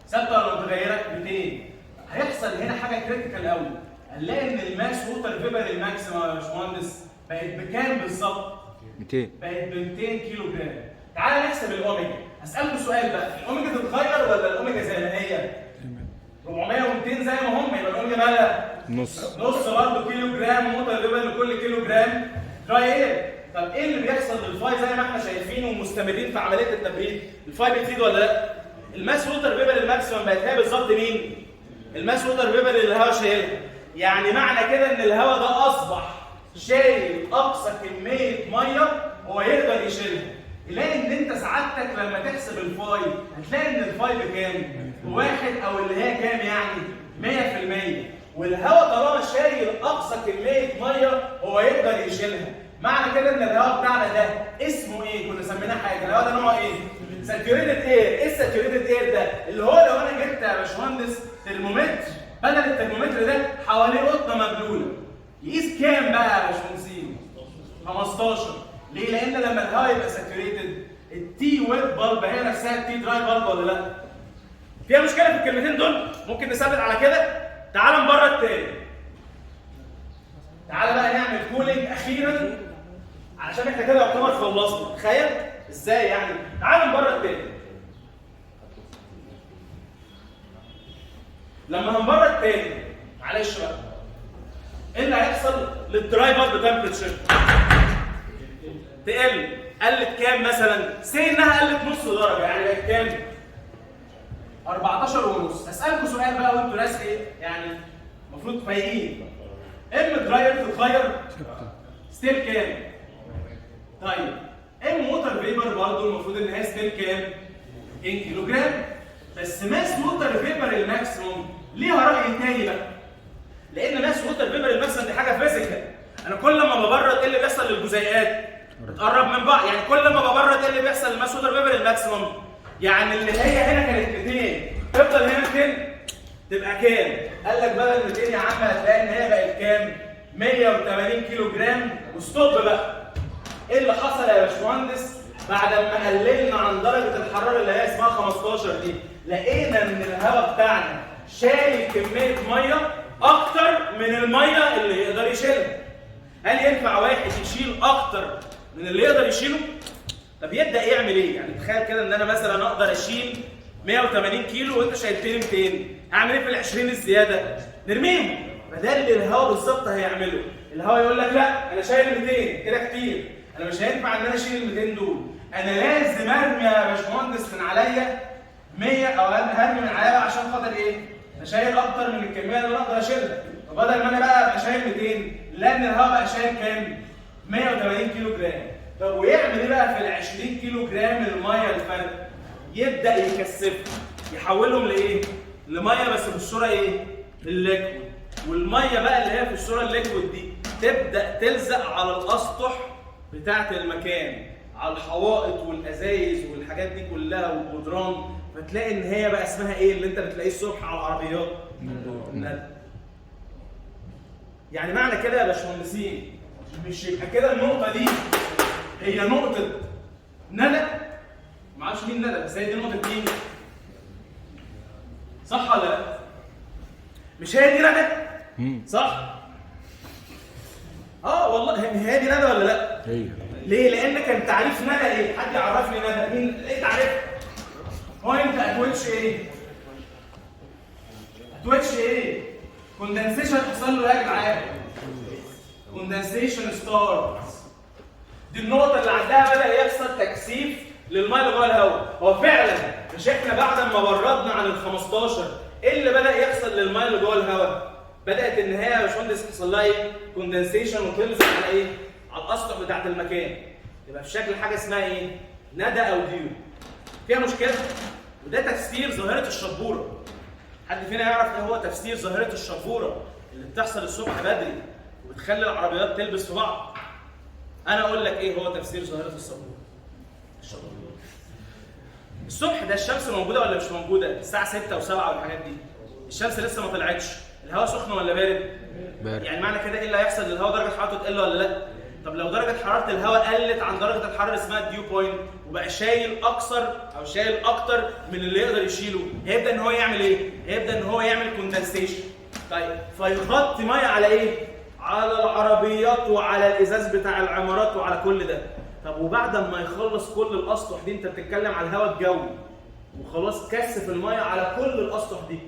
S1: ثابته ولا متغيره؟ 200. هيحصل هنا حاجه كريتيكال قوي، هنلاقي ان الماس ووتر فيبر الماكسيمم يا باشمهندس بقت بكام بالظبط؟ 200. بقت ب 200 كيلو جرام. تعالى نحسب الاوميجا. اسالكم سؤال بقى، الاوميجا تتغير ولا الاوميجا زي ما هي؟ 400 و200 زي ما هم، يبقى نقول مالها
S2: نص
S1: برضه كيلو جرام موتر فيبر لكل كيلو جرام دراي اير. طب ايه اللي بيحصل للفاي زي ما احنا شايفين ومستمرين في عمليه التبريد؟ الفاي بتزيد ولا لا؟ الماس ووتر فيبر الماكسيمم بقت هي بالظبط مين؟ الماس ووتر فيبر اللي الهواء شايلها. يعني معنى كده ان الهواء ده اصبح شايل اقصى كميه ميه هو يقدر يشيلها. تلاقي ان انت سعادتك لما تحسب الفاي هتلاقي ان الفاي بكام؟ بواحد او اللي هي كام يعني؟ 100%. والهواء طالما شايل اقصى كميه ميه هو يقدر يشيلها. معنى كده ان الهواء بتاعنا ده اسمه ايه؟ كنا سميناه حاجه، الهواء ده نوعه ايه؟ ساتوريتد اير. ايه الساتوريتد اير ده؟ اللي هو لو انا جبت يا باشمهندس ترمومتر، بدل الترمومتر ده حواليه قطنه مبلوله، يقيس كام بقى يا باشمهندسين؟ 15. ليه؟ لان لما الهواء يبقى ساتوريتد التي ويت بالب هي نفسها التي دراي بالب ولا لا؟ فيها مشكله في الكلمتين دول؟ ممكن نثبت على كده؟ تعال نبرد التاني. تعال بقى نعمل كولينج اخيرا علشان احنا كده يعتبر خلصنا. تخيل ازاي يعني؟ تعال نبرد تاني. لما هنبرد تاني معلش بقى ايه اللي هيحصل للدراي بالب تمبريتشر؟ قلت كام مثلا؟ سي انها قلت نص درجه، يعني بقت كام؟ 14 ونص. اسالكم سؤال بقى وانتوا ناس ايه؟ يعني المفروض فايقين. ام دراير تتغير؟ ستيل كام؟ طيب ام ووتر فيبر برضه المفروض ان هي ستيل كام؟ 2 كيلو جرام. بس ماس ووتر فيبر الماكسيموم ليها راي تاني بقى. لان ماس ووتر فيبر الماكسيموم دي حاجه فيزيكال. انا كل ما ببرد ايه اللي بيحصل للجزيئات؟ بتقرب من بعض. يعني كل ما ببرد ايه اللي بيحصل للماس ووتر فيبر الماكسيموم؟ يعني اللي هي هنا كانت 200 تفضل هنا 200 تبقى كام؟ قال لك بدل 200 يا عم هتلاقي ان هي بقت كام؟ 180 كيلو جرام. وستوب بقى. ايه اللي حصل يا باشمهندس؟ بعد ما قللنا عن درجه الحراره اللي هي اسمها 15 دي، لقينا ان الهواء بتاعنا شايل كميه ميه اكتر من الميه اللي يقدر يشيلها. هل ينفع واحد يشيل اكتر من اللي يقدر يشيله؟ طب يبدا يعمل ايه؟ يعني تخيل كده ان انا مثلا اقدر اشيل 180 كيلو وانت شايلتني 200، اعمل ايه في ال 20 الزياده؟ نرميهم. فده اللي الهواء بالظبط هيعمله. الهواء يقول لك لا انا شايل 200 كده كتير، انا مش هينفع ان انا اشيل ال 200 دول، انا لازم ارمي يا باشمهندس من عليا 100 او هرمي من عليا بقى عشان خاطر ايه؟ انا شايل اكتر من الكميه اللي انا اقدر اشيلها. فبدل ما انا بقى ابقى شايل 200 لان الهواء بقى شايل كام؟ 180 كيلو جرام. طب ويعمل ايه بقى في ال 20 كيلو جرام الميه الفرق؟ يبدا يكثفهم، يحولهم لايه؟ لميه بس في الصوره ايه؟ الليكويد. والميه بقى اللي هي في الصوره الليكويد دي تبدا تلزق على الاسطح بتاعه المكان، على الحوائط والازايز والحاجات دي كلها والجدران، فتلاقي ان هي بقى اسمها ايه اللي انت بتلاقيه الصبح على العربيات؟ ندى. يعني معنى كده يا باشمهندسين مش يبقى كده النقطه دي هي نقطه ندى؟ معرفش مين ندى، بس هي دي نقطه مين؟ صح ولا لا؟ مش هي دي ندى؟ صح؟ والله هي دي ندى ولا لا؟
S2: هي.
S1: ليه؟ لان كان تعريف ندى ايه؟ حد يعرفني ندى مين؟ ايه تعريفها؟ بوينت ات ويتش ايه؟ ات ويتش ايه؟ كوندنسيشن حصل له ايه يا جدعان؟ كوندنسيشن ستارز. دي النقطة اللي عندها بدأ يحصل تكثيف للميه اللي جوه الهواء. هو فعلا مش احنا بعد ما بردنا عن ال 15 ايه اللي بدأ يحصل للميه اللي جوه الهواء؟ بدأت ان هي يا باشمهندس يحصل لها ايه؟ كوندنسيشن وتلزق على ايه؟ على الاسطح بتاعت المكان. يبقى في شكل حاجة اسمها ايه؟ ندى او ديو. فيها مشكلة؟ وده تفسير ظاهرة الشبورة. حد فينا يعرف ايه هو تفسير ظاهرة الشبورة اللي بتحصل الصبح بدري وبتخلي العربيات تلبس في بعض؟ انا اقول لك ايه هو تفسير ظاهرة الشبورة. الصبح ده الشمس موجودة ولا مش موجودة؟ الساعة 6 و7 والحاجات دي. الشمس لسه ما طلعتش، الهواء سخن ولا بارد؟ بارد. يعني معنى كده ايه اللي هيحصل للهواء؟ درجة حرارته تقل ولا لا؟ طب لو درجة حرارة الهواء قلت عن درجة الحرارة اللي اسمها الديو بوينت وبقى شايل شايل اكتر من اللي يقدر يشيله، هيبدا ان هو يعمل ايه؟ هيبدا ان هو يعمل كوندنسيشن. طيب فيغطي ميه على ايه؟ على العربيات وعلى الازاز بتاع العمارات وعلى كل ده. طب وبعد ما يخلص كل الاسطح دي، انت بتتكلم على الهواء الجوي وخلاص كثف الميه على كل الاسطح دي،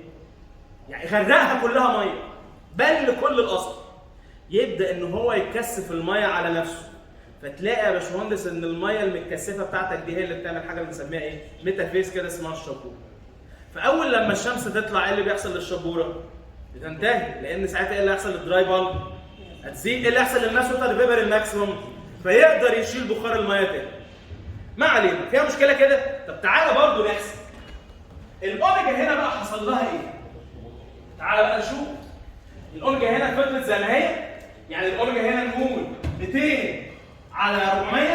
S2: يعني غرقها كلها ميه بل كل الاصل، يبدا ان هو يكثف الميه على نفسه. فتلاقي يا باشمهندس ان الميه المتكثفه بتاعتك دي هي اللي بتعمل حاجه بنسميها ايه؟ ميتافيز كده اسمها الشبوره. فاول لما الشمس تطلع ايه اللي بيحصل للشبوره؟ بتنتهي، لان ساعتها ايه اللي هيحصل للدراي بالب؟ هتزيد. ايه اللي هيحصل للماس ووتر فيبر الماكسيموم؟ فيقدر يشيل بخار الميه تاني. ما علينا، فيها مشكله كده؟ طب تعالى برضه نحسب. الاوميجا هنا بقى حصل لها ايه؟ تعالى بقى نشوف. الاوميجا هنا فضلت زي ما هي، يعني الاوميجا هنا نقول 200 على 400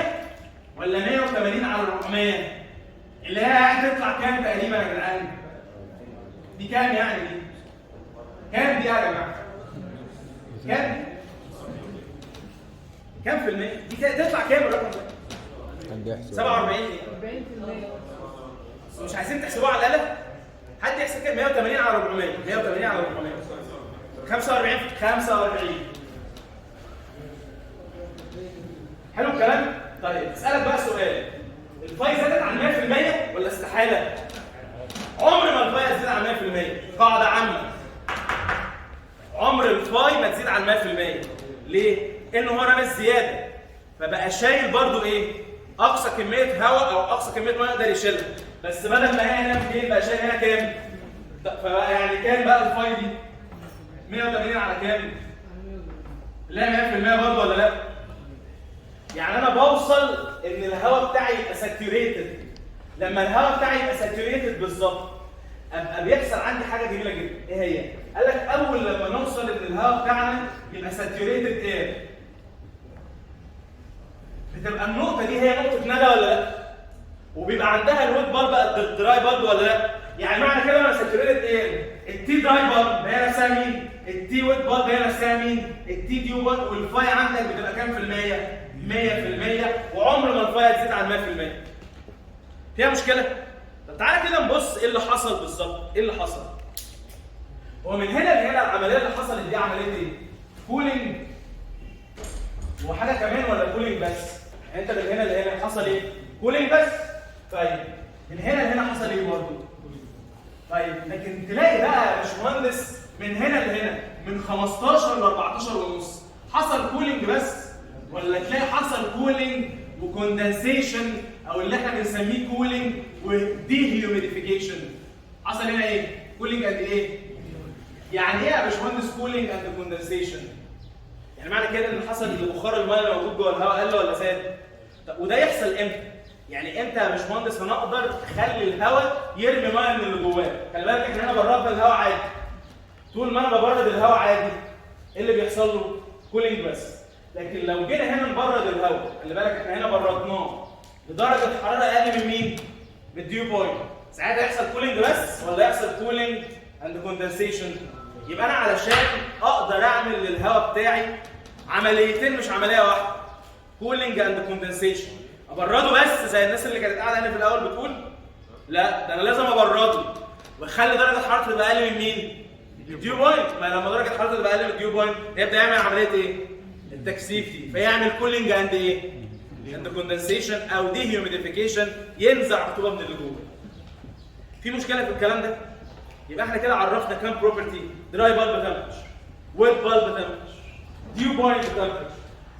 S2: ولا 180 على 400؟ اللي هي هتطلع كام تقريبا يا جدعان؟ دي كام يعني دي؟ كام دي يا جماعه؟ كام؟ كام في المية؟ دي تطلع كام الرقم ده؟ 47 ايه؟ 40%. مش عايزين تحسبوها على الآلة؟ حد يحسب كام؟ 180 على 400، 180 على 400 45. حلو الكلام؟ طيب اسألك بقى سؤال، الفاي زادت عن 100% ولا استحالة؟ عمر ما الفاي هتزيد عن 100%، قاعدة عامة. عمر الفاي ما تزيد عن 100%. ليه؟ إنه هو رمى زيادة، فبقى شايل برضو إيه؟ أقصى كمية هواء أو أقصى كمية مية يقدر يشيلها، بس بدل ما هي هنا 200 بقى شايل هنا كام؟ فبقى يعني كام بقى الفاي دي؟ 180 على كام؟ لا 100% برضه ولا لا؟ يعني أنا بوصل إن الهواء بتاعي يبقى ساتوريتد. لما الهواء بتاعي يبقى ساتوريتد بالظبط، أبقى بيحصل عندي حاجة جميلة جدا، إيه هي؟ قال لك أول لما نوصل إن الهواء بتاعنا يبقى ساتوريتد إير، بتبقى النقطة دي هي نقطة ندى ولا لا؟ وبيبقى عندها الويت بالب قد الدراي بالب ولا لا؟ يعني معنى كده انا ساتوريتد ايه؟ التي دراي بالب هي نفسها مين؟ التي ويت بالب هي نفسها مين؟ التي ديو بالب، والفاي عندك بتبقى كام في المية؟ 100%، وعمر ما الفاي هتزيد عن 100%. فيها مشكلة؟ طب تعالى كده نبص ايه اللي حصل بالظبط، ايه اللي حصل؟ هو من هنا لهنا العملية اللي حصلت دي عملية ايه؟ كولينج وحاجة كمان ولا كولينج بس؟ يعني انت من هنا لهنا حصل ايه؟ كولينج بس؟ طيب من هنا لهنا حصل ايه برضه؟ طيب لكن تلاقي بقى يا باشمهندس من هنا لهنا من 15 ل 14 ونص حصل كولينج بس؟ ولا تلاقي حصل كولينج وكوندنسيشن او اللي احنا بنسميه كولينج ودي هيوميديفيكيشن؟ حصل هنا ايه؟ كولينج قد ايه؟ يعني ايه يا باشمهندس كولينج اند كوندنسيشن؟ يعني معنى كده ان حصل ان بخار الميه اللي موجود جوه الهواء قل ولا زاد؟ طب وده يحصل امتى؟ يعني امتى يا باشمهندس هنقدر نخلي الهواء يرمي ميه من اللي جواه؟ خلي بالك احنا هنا بردنا الهواء عادي. طول ما انا ببرد الهواء عادي، ايه اللي بيحصل له؟ كولينج بس. لكن لو جينا هنا نبرد الهواء، خلي بالك احنا هنا بردناه لدرجه حراره اقل من مين؟ من الديو بوينت. ساعتها يحصل كولينج بس ولا يحصل كولينج اند كوندنسيشن؟ يبقى انا علشان اقدر اعمل للهواء بتاعي عمليتين مش عمليه واحده، كولينج اند كوندنسيشن. ابرده بس زي الناس اللي كانت قاعده هنا في الاول بتقول؟ لا، ده انا لازم ابرده واخلي درجه حرارته تبقى اقل من مين؟ الديو بوينت. ما لما درجه حرارته تبقى اقل من الديو بوينت يبدا يعمل عمليه ايه؟ التكثيف دي، فيعمل كولينج اند ايه؟ اند كوندنسيشن او دي هيوميديفيكيشن، ينزع رطوبه من اللي جوه. في مشكله في الكلام ده؟ يبقى احنا كده عرفنا كام بروبرتي: دراي بالب تمبرتشر، ويت بالب تمبرتشر، ديو بوينت تمبرتشر،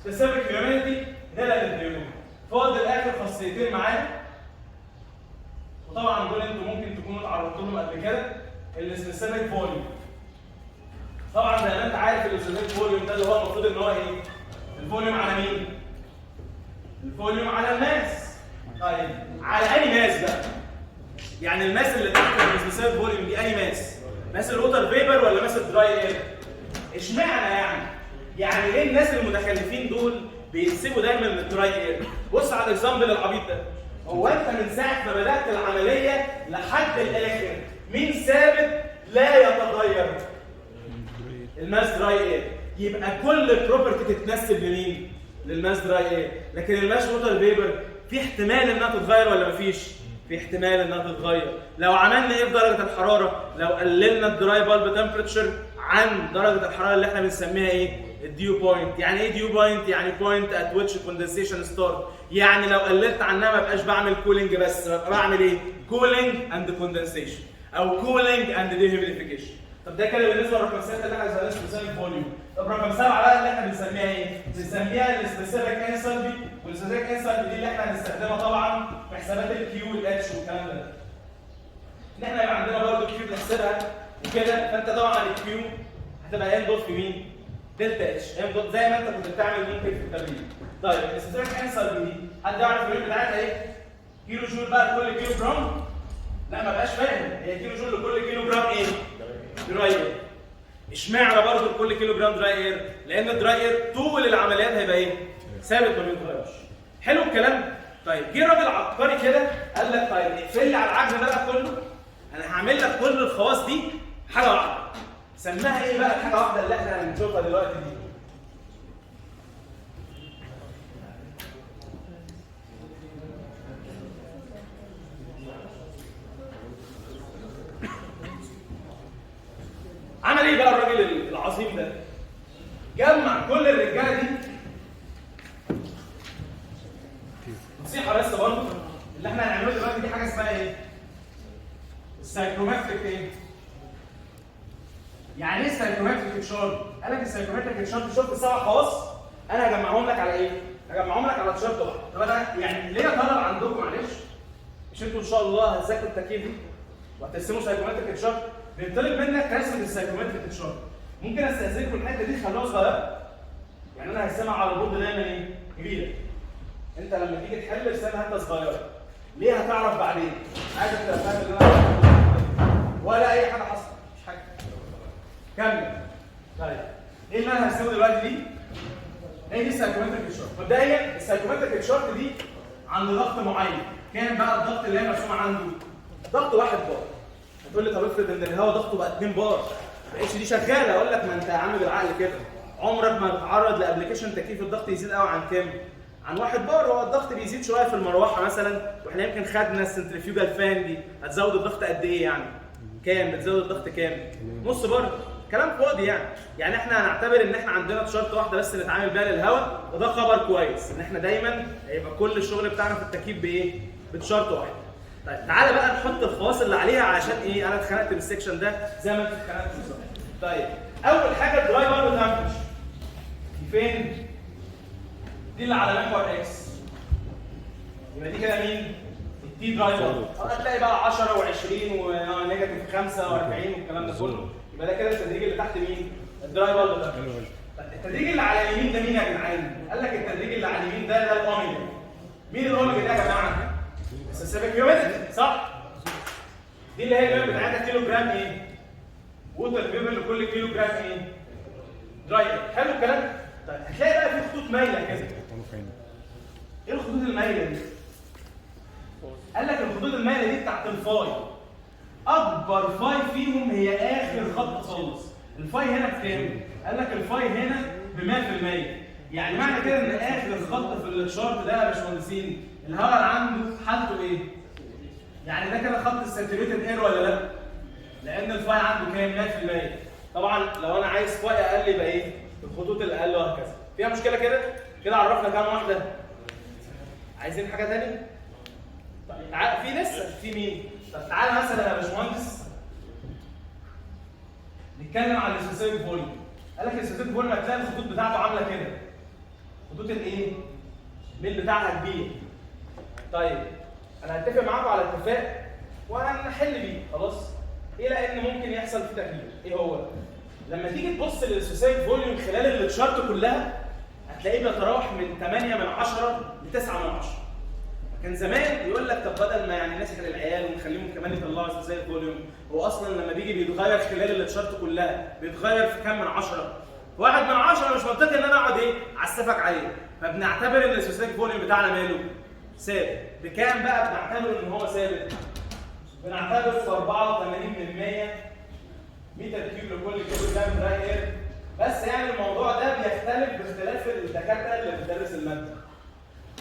S2: سبيسيفيك هيوميديتي، ريلاتيف هيوميديتي. فاضل اخر خاصيتين معانا، وطبعا دول انتوا ممكن تكونوا اتعرضتوا لهم قبل كده، السبيسيفيك فوليوم. طبعا زي ما انت عارف السبيسيفيك فوليوم ده اللي هو المفروض ان هو ايه؟ الفوليوم على مين؟ الفوليوم على الماس. طيب على اي ماس بقى؟ يعني الماس اللي تحت السبيسيفيك فوليوم دي اي ماس؟ ماس الووتر فيبر ولا ماس الدراي اير؟ اشمعنى يعني؟ يعني ليه الناس المتخلفين دول بينسبوا دايما للدراي اير؟ بص على الاكزامبل العبيط ده. هو انت من ساعه ما بدات العمليه لحد الاخر مين ثابت لا يتغير؟ الماس دراي اير. يبقى كل بروبرتي تتنسب لمين؟ للماس دراي اير. لكن الماس ووتر فيبر في احتمال انها تتغير ولا مفيش؟ في احتمال انها تتغير. لو عملنا ايه في درجه الحراره؟ لو قللنا الدراي بالب تمبرتشر عن درجه الحراره اللي احنا بنسميها ايه؟ الديو بوينت. يعني ايه ديو بوينت؟ يعني بوينت ات ويتش كوندنسيشن ستارت. يعني لو قللت عنها ما بقاش بعمل كولينج بس، ببقى بعمل ايه؟ كولينج اند كوندنسيشن او كولينج اند ديهيوميديفيكيشن. طب ده كده بالنسبه لرقم 6 اللي احنا بنسميها سبيسيفيك فوليوم. طب رقم 7 بقى اللي احنا بنسميها ايه؟ بنسميها السبيسيفيك انسلبي، والسبيسيفيك انسلبي دي اللي احنا هنستخدمها طبعا في حسابات الكيو والاتش والكلام ده. ان احنا يبقى عندنا برضه كيو بنحسبها وكده، فانت طبعا الكيو هتبقى ان دوت في مين؟ دلتا اتش، ان دوت زي ما انت كنت بتعمل ممكن في التمرين. طيب السبيسيفيك انسلبي دي حد يعرف اليونت بتاعتها ايه؟ كيلو جول بقى لكل كيلو جرام؟ لا ما بقاش فاهم، هي كيلو جول لكل كيلو جرام ايه؟ دراي اير. اشمعنى برضه لكل كيلو جرام دراي اير؟ لان الدراي اير طول العمليات هيبقى ايه؟ ثابت ما بيتغيرش. حلو الكلام؟ طيب جه راجل عبقري كده قال لك طيب اقفل لي على العجن ده بقى كله، انا هعمل لك كل الخواص دي حاجه واحده. سماها ايه بقى الحاجه واحده اللي احنا هنشوفها دلوقتي دي؟ عمل ايه بقى الراجل العظيم ده؟ جمع كل الرجاله دي نصيحه بس برضه اللي احنا هنعمله دلوقتي دي حاجه اسمها ايه؟ السايكرومتريك ايه؟ يعني ايه السايكرومتريك تشارت؟ قال لك السايكرومتريك تشارت شفت 7 خواص انا هجمعهم لك على ايه؟ هجمعهم لك على تشارت واحد. طب انا يعني ليه طلب عندكم معلش؟ مش انتوا ان شاء الله هتذاكروا التركيب دي وهترسموا سايكرومتريك تشارت؟ بيطلب منك رسم السايكرومتريك تشارت. ممكن استاذنكم الحته دي خلوها صغيره. يعني انا هرسمها على البورد دايما ايه؟ كبيره. انت لما تيجي تحل ارسمها انت صغيره. ليه هتعرف بعدين؟ عايزك تبقى فاهم اللي انا ولا اي حاجه حصلت، مش حاجه. كمل. طيب ايه اللي انا هرسمه دلوقتي دي؟ هي دي السايكرومتريك تشارت. مبدئيا السايكرومتريك تشارت دي عند ضغط معين. كام بقى الضغط اللي هي مرسومه عنده؟ ضغط 1 بار. هتقول لي طب افرض ان الهواء ضغطه بقى 2 بار، ما بقتش دي شغاله. اقول لك ما انت عامل بالعقل كده. عمرك ما تتعرض لابلكيشن تكييف الضغط يزيد قوي عن كام؟ عن 1 بار. هو الضغط بيزيد شويه في المروحه مثلا، واحنا يمكن خدنا السنترفيوجال فان دي هتزود الضغط قد ايه يعني؟ كام؟ بتزود الضغط كام؟ نص بار. كلام فاضي يعني. يعني احنا هنعتبر ان احنا عندنا تشارت واحده بس نتعامل بيها للهواء، وده خبر كويس ان احنا دايما هيبقى كل الشغل بتاعنا في التكييف بايه؟ بتشارت واحده. طيب تعالى بقى نحط الخواص اللي عليها عشان ايه؟ انا اتخانقت بالسكشن ده زي ما انت اتخانقت بالظبط. طيب اول حاجه الدراي بار تمبريتشر. دي فين؟ دي اللي على محور اكس. يبقى دي كده مين؟ التي دراي بار. هتلاقي بقى 10 و20 ونيجاتيف 45 والكلام ده كله. يبقى ده كده التدريج اللي تحت مين؟ الدراي بار تمبريتشر. التدريج اللي على اليمين ده مين يا جدعان؟ قال لك التدريج اللي على اليمين ده الاوميجا. مين الاوميجا ده يا جماعه؟ السبيسيفيك هيوميديتي صح؟ دي اللي هي الجرام بتاعتها كيلو جرام ايه؟ ووتر فيبر لكل كيلو جرام ايه؟ دراي. حلو الكلام؟ طيب هتلاقي بقى في خطوط مايله كده. ايه الخطوط المايله دي؟ قال لك الخطوط المايله دي بتاعت الفاي. اكبر فاي فيهم هي اخر خط خالص. الفاي هنا بكام؟ قال لك الفاي هنا ب 100%. يعني معنى كده ان اخر خط في الشارت ده يا باشمهندسين الهواء اللي عنده حالته ايه؟ يعني ده كده خط الساتوريتد اير ولا لا؟ لان الفاي عنده كام؟ 100%. طبعا لو انا عايز فاي اقل يبقى ايه؟ الخطوط الاقل وهكذا. فيها مشكله كده؟ كده عرفنا كام واحده؟ عايزين حاجه ثانيه؟ طيب تعال في لسه في مين؟ طب تعالى مثلا يا باشمهندس نتكلم على السبيسيفيك فوليوم. قال لك السبيسيفيك فوليوم هتلاقي الخطوط بتاعته عامله كده. خطوط الايه؟ الميل بتاعها كبير. طيب انا هتفق معاكم على اتفاق وهنحل بيه خلاص. ايه لان ممكن يحصل فيه تغيير؟ ايه هو؟ لما تيجي تبص للسبيسيفيك فوليوم خلال التشارت كلها هتلاقيه بيتراوح من 8 من 10 ل 9 من 10. كان زمان يقول لك طب بدل ما يعني نسحل العيال ونخليهم كمان يطلعوا سبيسيفيك فوليوم، هو اصلا لما بيجي بيتغير خلال التشارت كلها بيتغير في كام من 10؟ 1 من 10. مش منطقي ان انا اقعد ايه؟ اعسفك عليه. فبنعتبر ان السبيسيفيك فوليوم بتاعنا ماله؟ ثابت. بكام بقى بنعتبر ان هو ثابت؟ بنعتبر في 84% متر كيوب لكل كيلو جرام دراي اير. بس يعني الموضوع ده بيختلف باختلاف الدكاتره اللي بتدرس الماده.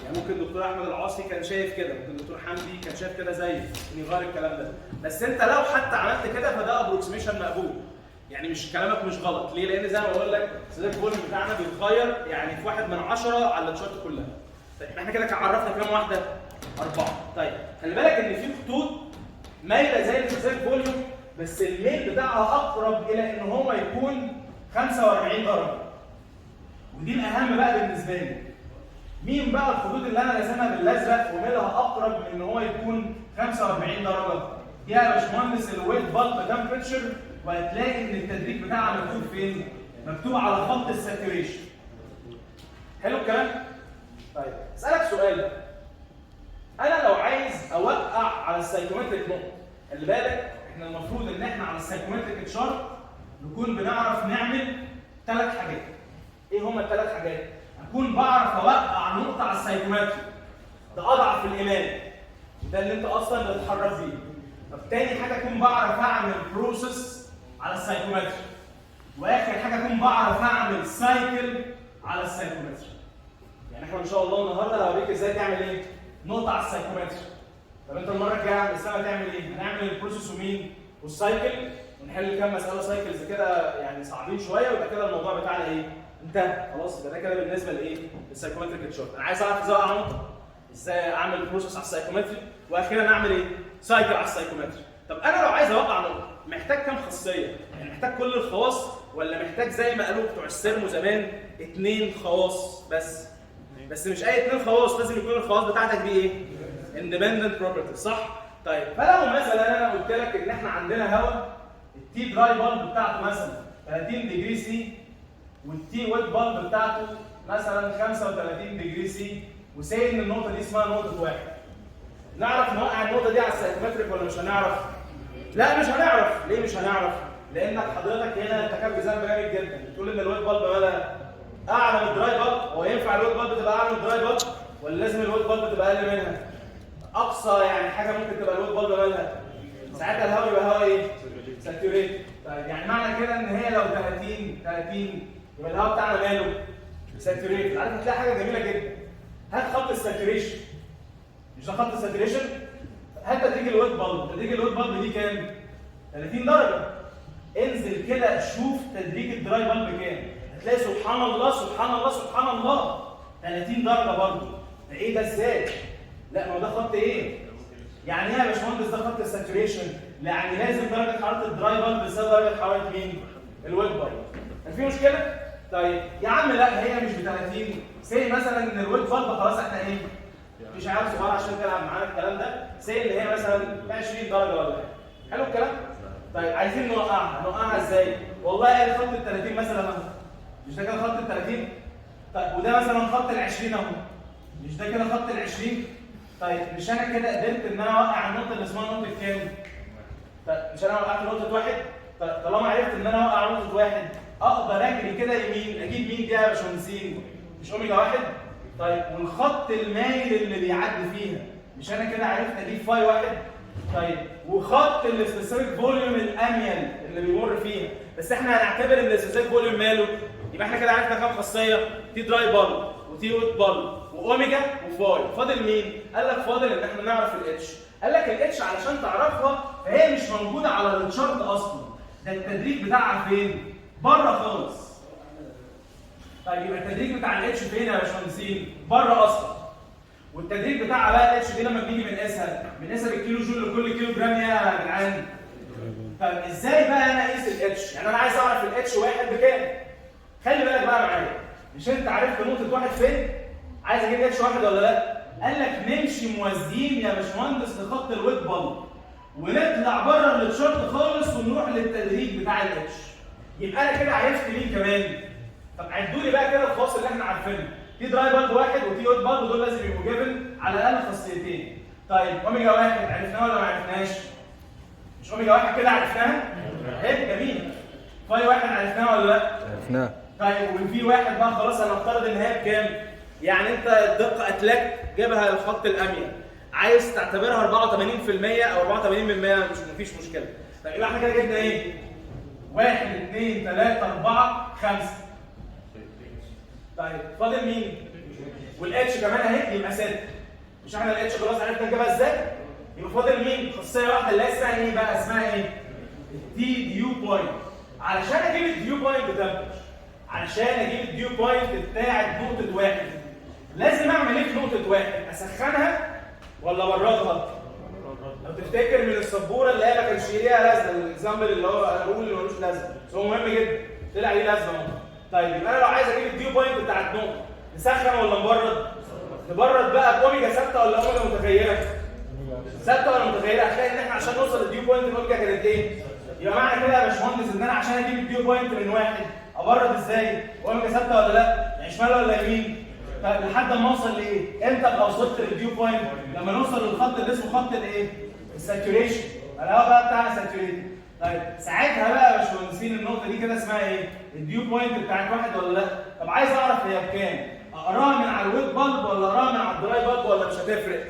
S2: يعني ممكن الدكتور احمد العاصي كان شايف كده، ممكن الدكتور حمدي كان شايف كده زيه، ان يغير الكلام ده. بس انت لو حتى عملت كده فده ابروكسيميشن مقبول. يعني مش كلامك مش غلط. ليه؟ لان زي ما بقول لك السبيسيفيك فوليوم بتاعنا بيتغير يعني في 1 من 10 على التشارت كلها. طيب احنا كده عرفنا كام واحده؟ 4. طيب خلي بالك ان في خطوط مايله زي السبيسيفيك فوليوم بس الميل بتاعها اقرب الى ان هو يكون 45 درجه. ودي الاهم بقى بالنسبه لي. مين بقى الخطوط اللي انا راسمها بالازرق وميلها اقرب من ان هو يكون 45 درجه؟ دي يا باشمهندس الويت بالب تمبريتشر، وهتلاقي ان التدريج بتاعها مكتوب فين؟ مكتوب على خط الساتوريشن. حلو الكلام؟ طيب اسالك سؤال بقى. انا لو عايز اوقع على السايكومتريك نقطه، خلي بالك احنا المفروض ان احنا على السايكومتريك تشارت نكون بنعرف نعمل 3 حاجات. ايه هما ال3 حاجات؟ اكون بعرف اوقع نقطه على السايكومتريك، ده اضعف الايمان، ده اللي انت اصلا بتتحرك فيه. طب تاني حاجه اكون بعرف اعمل بروسيس على السايكومتريك، واخر حاجه اكون بعرف اعمل سايكل على السايكومتريك. يعني احنا ان شاء الله النهارده هوريك ازاي تعمل ايه؟ نقطه على السايكومتريك. طب انت المره الجايه على السنه هتعمل ايه؟ هنعمل البروسيس ومين؟ والسايكل، ونحل كام مساله سايكلز كده يعني صعبين شويه، ويبقى كده الموضوع بتاعنا ايه؟ انتهى خلاص. يبقى ده كده بالنسبه لايه؟ للسايكومتريك تشارت. انا عايز اعرف ازاي اوقع نقطه، ازاي اعمل بروسيس على السايكومتريك، واخيرا اعمل ايه؟ سايكل على السايكومتريك. طب انا لو عايز اوقع نقطه محتاج كام خاصيه؟ يعني محتاج كل الخواص ولا محتاج زي ما قالوا بتوع السيرمو زمان 2 خواص بس؟ بس مش اي 2 خواص، لازم يكون الخواص بتاعتك دي ايه؟ اندبندنت بروبرتيز، صح؟ طيب فلو مثلا انا قلت لك ان احنا عندنا هواء التي دراي بالب بتاعته مثلا 30 ديجري سي، والتي ويت بالب بتاعته مثلا 35 ديجري سي، وساي ان النقطه دي اسمها نقطه واحد. نعرف نوقع النقطه دي على السايكومتريك ولا مش هنعرف؟ لا مش هنعرف. ليه مش هنعرف؟ لانك حضرتك هنا ارتكبت ذنب جامد جدا. بتقول ان الويت بالب مالها اعلى من الدراي بالب. هو ينفع الويت بالب تبقى اعلى من الدراي بالب ولا لازم الويت بالب تبقى اقل منها؟ اقصى يعني حاجه ممكن تبقى الويت بالب مالها ساعتها الهواء يبقى هواء ايه؟ ساتوريت. طيب يعني معنى كده ان هي لو 30 يبقى الهواء بتاعنا ماله؟ ساتوريت. عارف هتلاقي حاجه جميله جدا. هات خط الساتوريشن، مش ده خط الساتوريشن؟ هات تدريج الويت بالب. تدريج الويت بالب دي كام؟ 30 درجه. انزل كده شوف تدريج الدراي بالب كام، هتلاقي سبحان الله سبحان الله سبحان الله 30 درجه برضه. ده ايه ده ازاي؟ لا ما هو ده خط ايه؟ يعني ايه يا باشمهندس ده خط الساتوريشن؟ يعني لازم درجه حراره الدراي بالب تساوي درجه حراره مين؟ الويت بالب. كان في مشكله؟ طيب يا عم لا هي مش ب 30، سي مثلا ان الويت بالب خلاص احنا ايه؟ مفيش عيال صغيره عشان تلعب معانا الكلام ده، سي ان هي مثلا ب 20 درجه ولا حاجه. حلو الكلام؟ طيب عايزين نوقعها ازاي؟ والله ادي خط ال 30 مثلا اهو. مش ده كده خط ال 30؟ طيب وده مثلا خط ال 20 اهو. مش ده كده خط ال 20؟ طيب مش انا كده قدرت ان انا اوقع النقطه اللي اسمها نقطه كام؟ طيب مش انا وقعت نقطه واحد؟ طيب طالما عرفت ان انا اوقع نقطه واحد اقدر اجري كده يمين، اجيب مين دي يا باشمهندسين؟ مش اوميجا واحد؟ طيب والخط المايل اللي بيعدي فيها مش انا كده عرفت اجيب فاي واحد؟ طيب وخط السبيسيفيك فوليوم الاميل اللي بيمر فيها، بس احنا هنعتبر ان السبيسيفيك فوليوم ماله؟ يبقى احنا كده عرفنا كام خاصيه؟ تي دراي بالب وتي ويت بالب واوميجا وفاي. فاضل مين؟ قال لك فاضل ان احنا نعرف الاتش. قال لك الاتش علشان تعرفها فهي مش موجوده على الشارت اصلا، ده التدريج بتاعها فين؟ بره خالص. طيب يبقى التدريج بتاع الاتش فين يا باشمهندسين؟ بره اصلا. والتدريج بتاعها بقى الاتش دي لما بنيجي بنقيسها بالكيلو جول لكل كيلو جرام يا جدعان. طب ازاي بقى انا اقيس الاتش؟ يعني انا عايز اعرف الاتش واحد بكام؟ خلي بالك بقى معايا، مش انت عرفت نقطه واحد فين؟ عايز اجيب اتش واحد ولا لا؟ قال لك نمشي موازيين يا باشمهندس لخط الويت بالب ونطلع بره التشارت خالص ونروح للتدريج بتاع الاتش. يبقى انا كده عرفت مين كمان؟ طب عدوا لي بقى كده الخواص اللي احنا عارفينها. تي دراي بالب واحد وتي ويت بالب دول لازم يبقوا جيفن على الاقل خاصيتين. طيب اوميجا واحد عرفناها ولا ما عرفناش؟ مش اوميجا واحد كده عرفناها؟ اهي جميل. فاي واحد عرفناها ولا لا؟
S3: عرفناها.
S2: طيب والفي واحد بقى خلاص هنفترض ان هي بكام؟ يعني انت الدقه اتلاك جابها الخط الاميل، عايز تعتبرها 84% او 84% مفيش مشكله. طيب يبقى احنا كده جبنا ايه؟ 1 2 3 4 5. طيب فاضل مين؟ والاتش كمان اهي يبقى 6. مش احنا الاتش خلاص عرفنا نجيبها ازاي؟ يبقى فاضل مين؟ خاصيه واحده اللي اسمها ايه بقى؟ اسمها ايه؟ الدي ديو بوينت. علشان اجيب الديو بوينت ده، علشان اجيب الديو بوينت بتاعت نقطه واحد لازم اعمل ايه في نقطه واحد؟ اسخنها ولا ابردها؟ لو تفتكر من السبوره اللي هي ما كانش ليها لازمه، الاكزامبل اللي هو انا بقول اللي ملوش لازمه بس هو مهم جدا، طلع ليه لازمه اهو. طيب يبقى انا لو عايز اجيب الديو بوينت بتاعت نقطه، نسخن ولا نبرد؟ نبرد بقى باوميجا ثابته ولا اوميجا متغيره؟ ثابته ولا متغيره؟ هتلاقي ان احنا عشان نوصل للديو بوينت الاوميجا كانت ايه؟ يبقى معنى كده يا باشمهندس ان انا عشان اجيب الديو بوينت من واحد ابرد ازاي؟ اوميجا ثابته ولا لا؟ يعني شمال ولا يمين؟ طيب لحد ما اوصل لايه؟ امتى ابقى وصلت للديو بوينت؟ لما نوصل للخط اللي اسمه خط الايه؟ الساتوريشن. الهواء بقى بتاعنا ساتوريتد. طيب ساعتها بقى يا باشمهندسين النقطه دي كده اسمها ايه؟ الديو بوينت بتاعت واحد ولا لا؟ طب عايز اعرف هي بكام؟ اقراها من على الويت بالب ولا اقراها من على الدراي بالب ولا مش هتفرق؟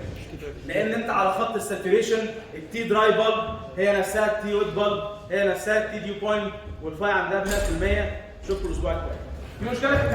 S2: لان انت على خط الساتوريشن التي دراي بالب هي نفسها التي ويت بالب هي نفسها التي ديو بوينت والفاي عندها ب 100%. اشوفكم الاسبوع الجاي. في مشكله في الكلام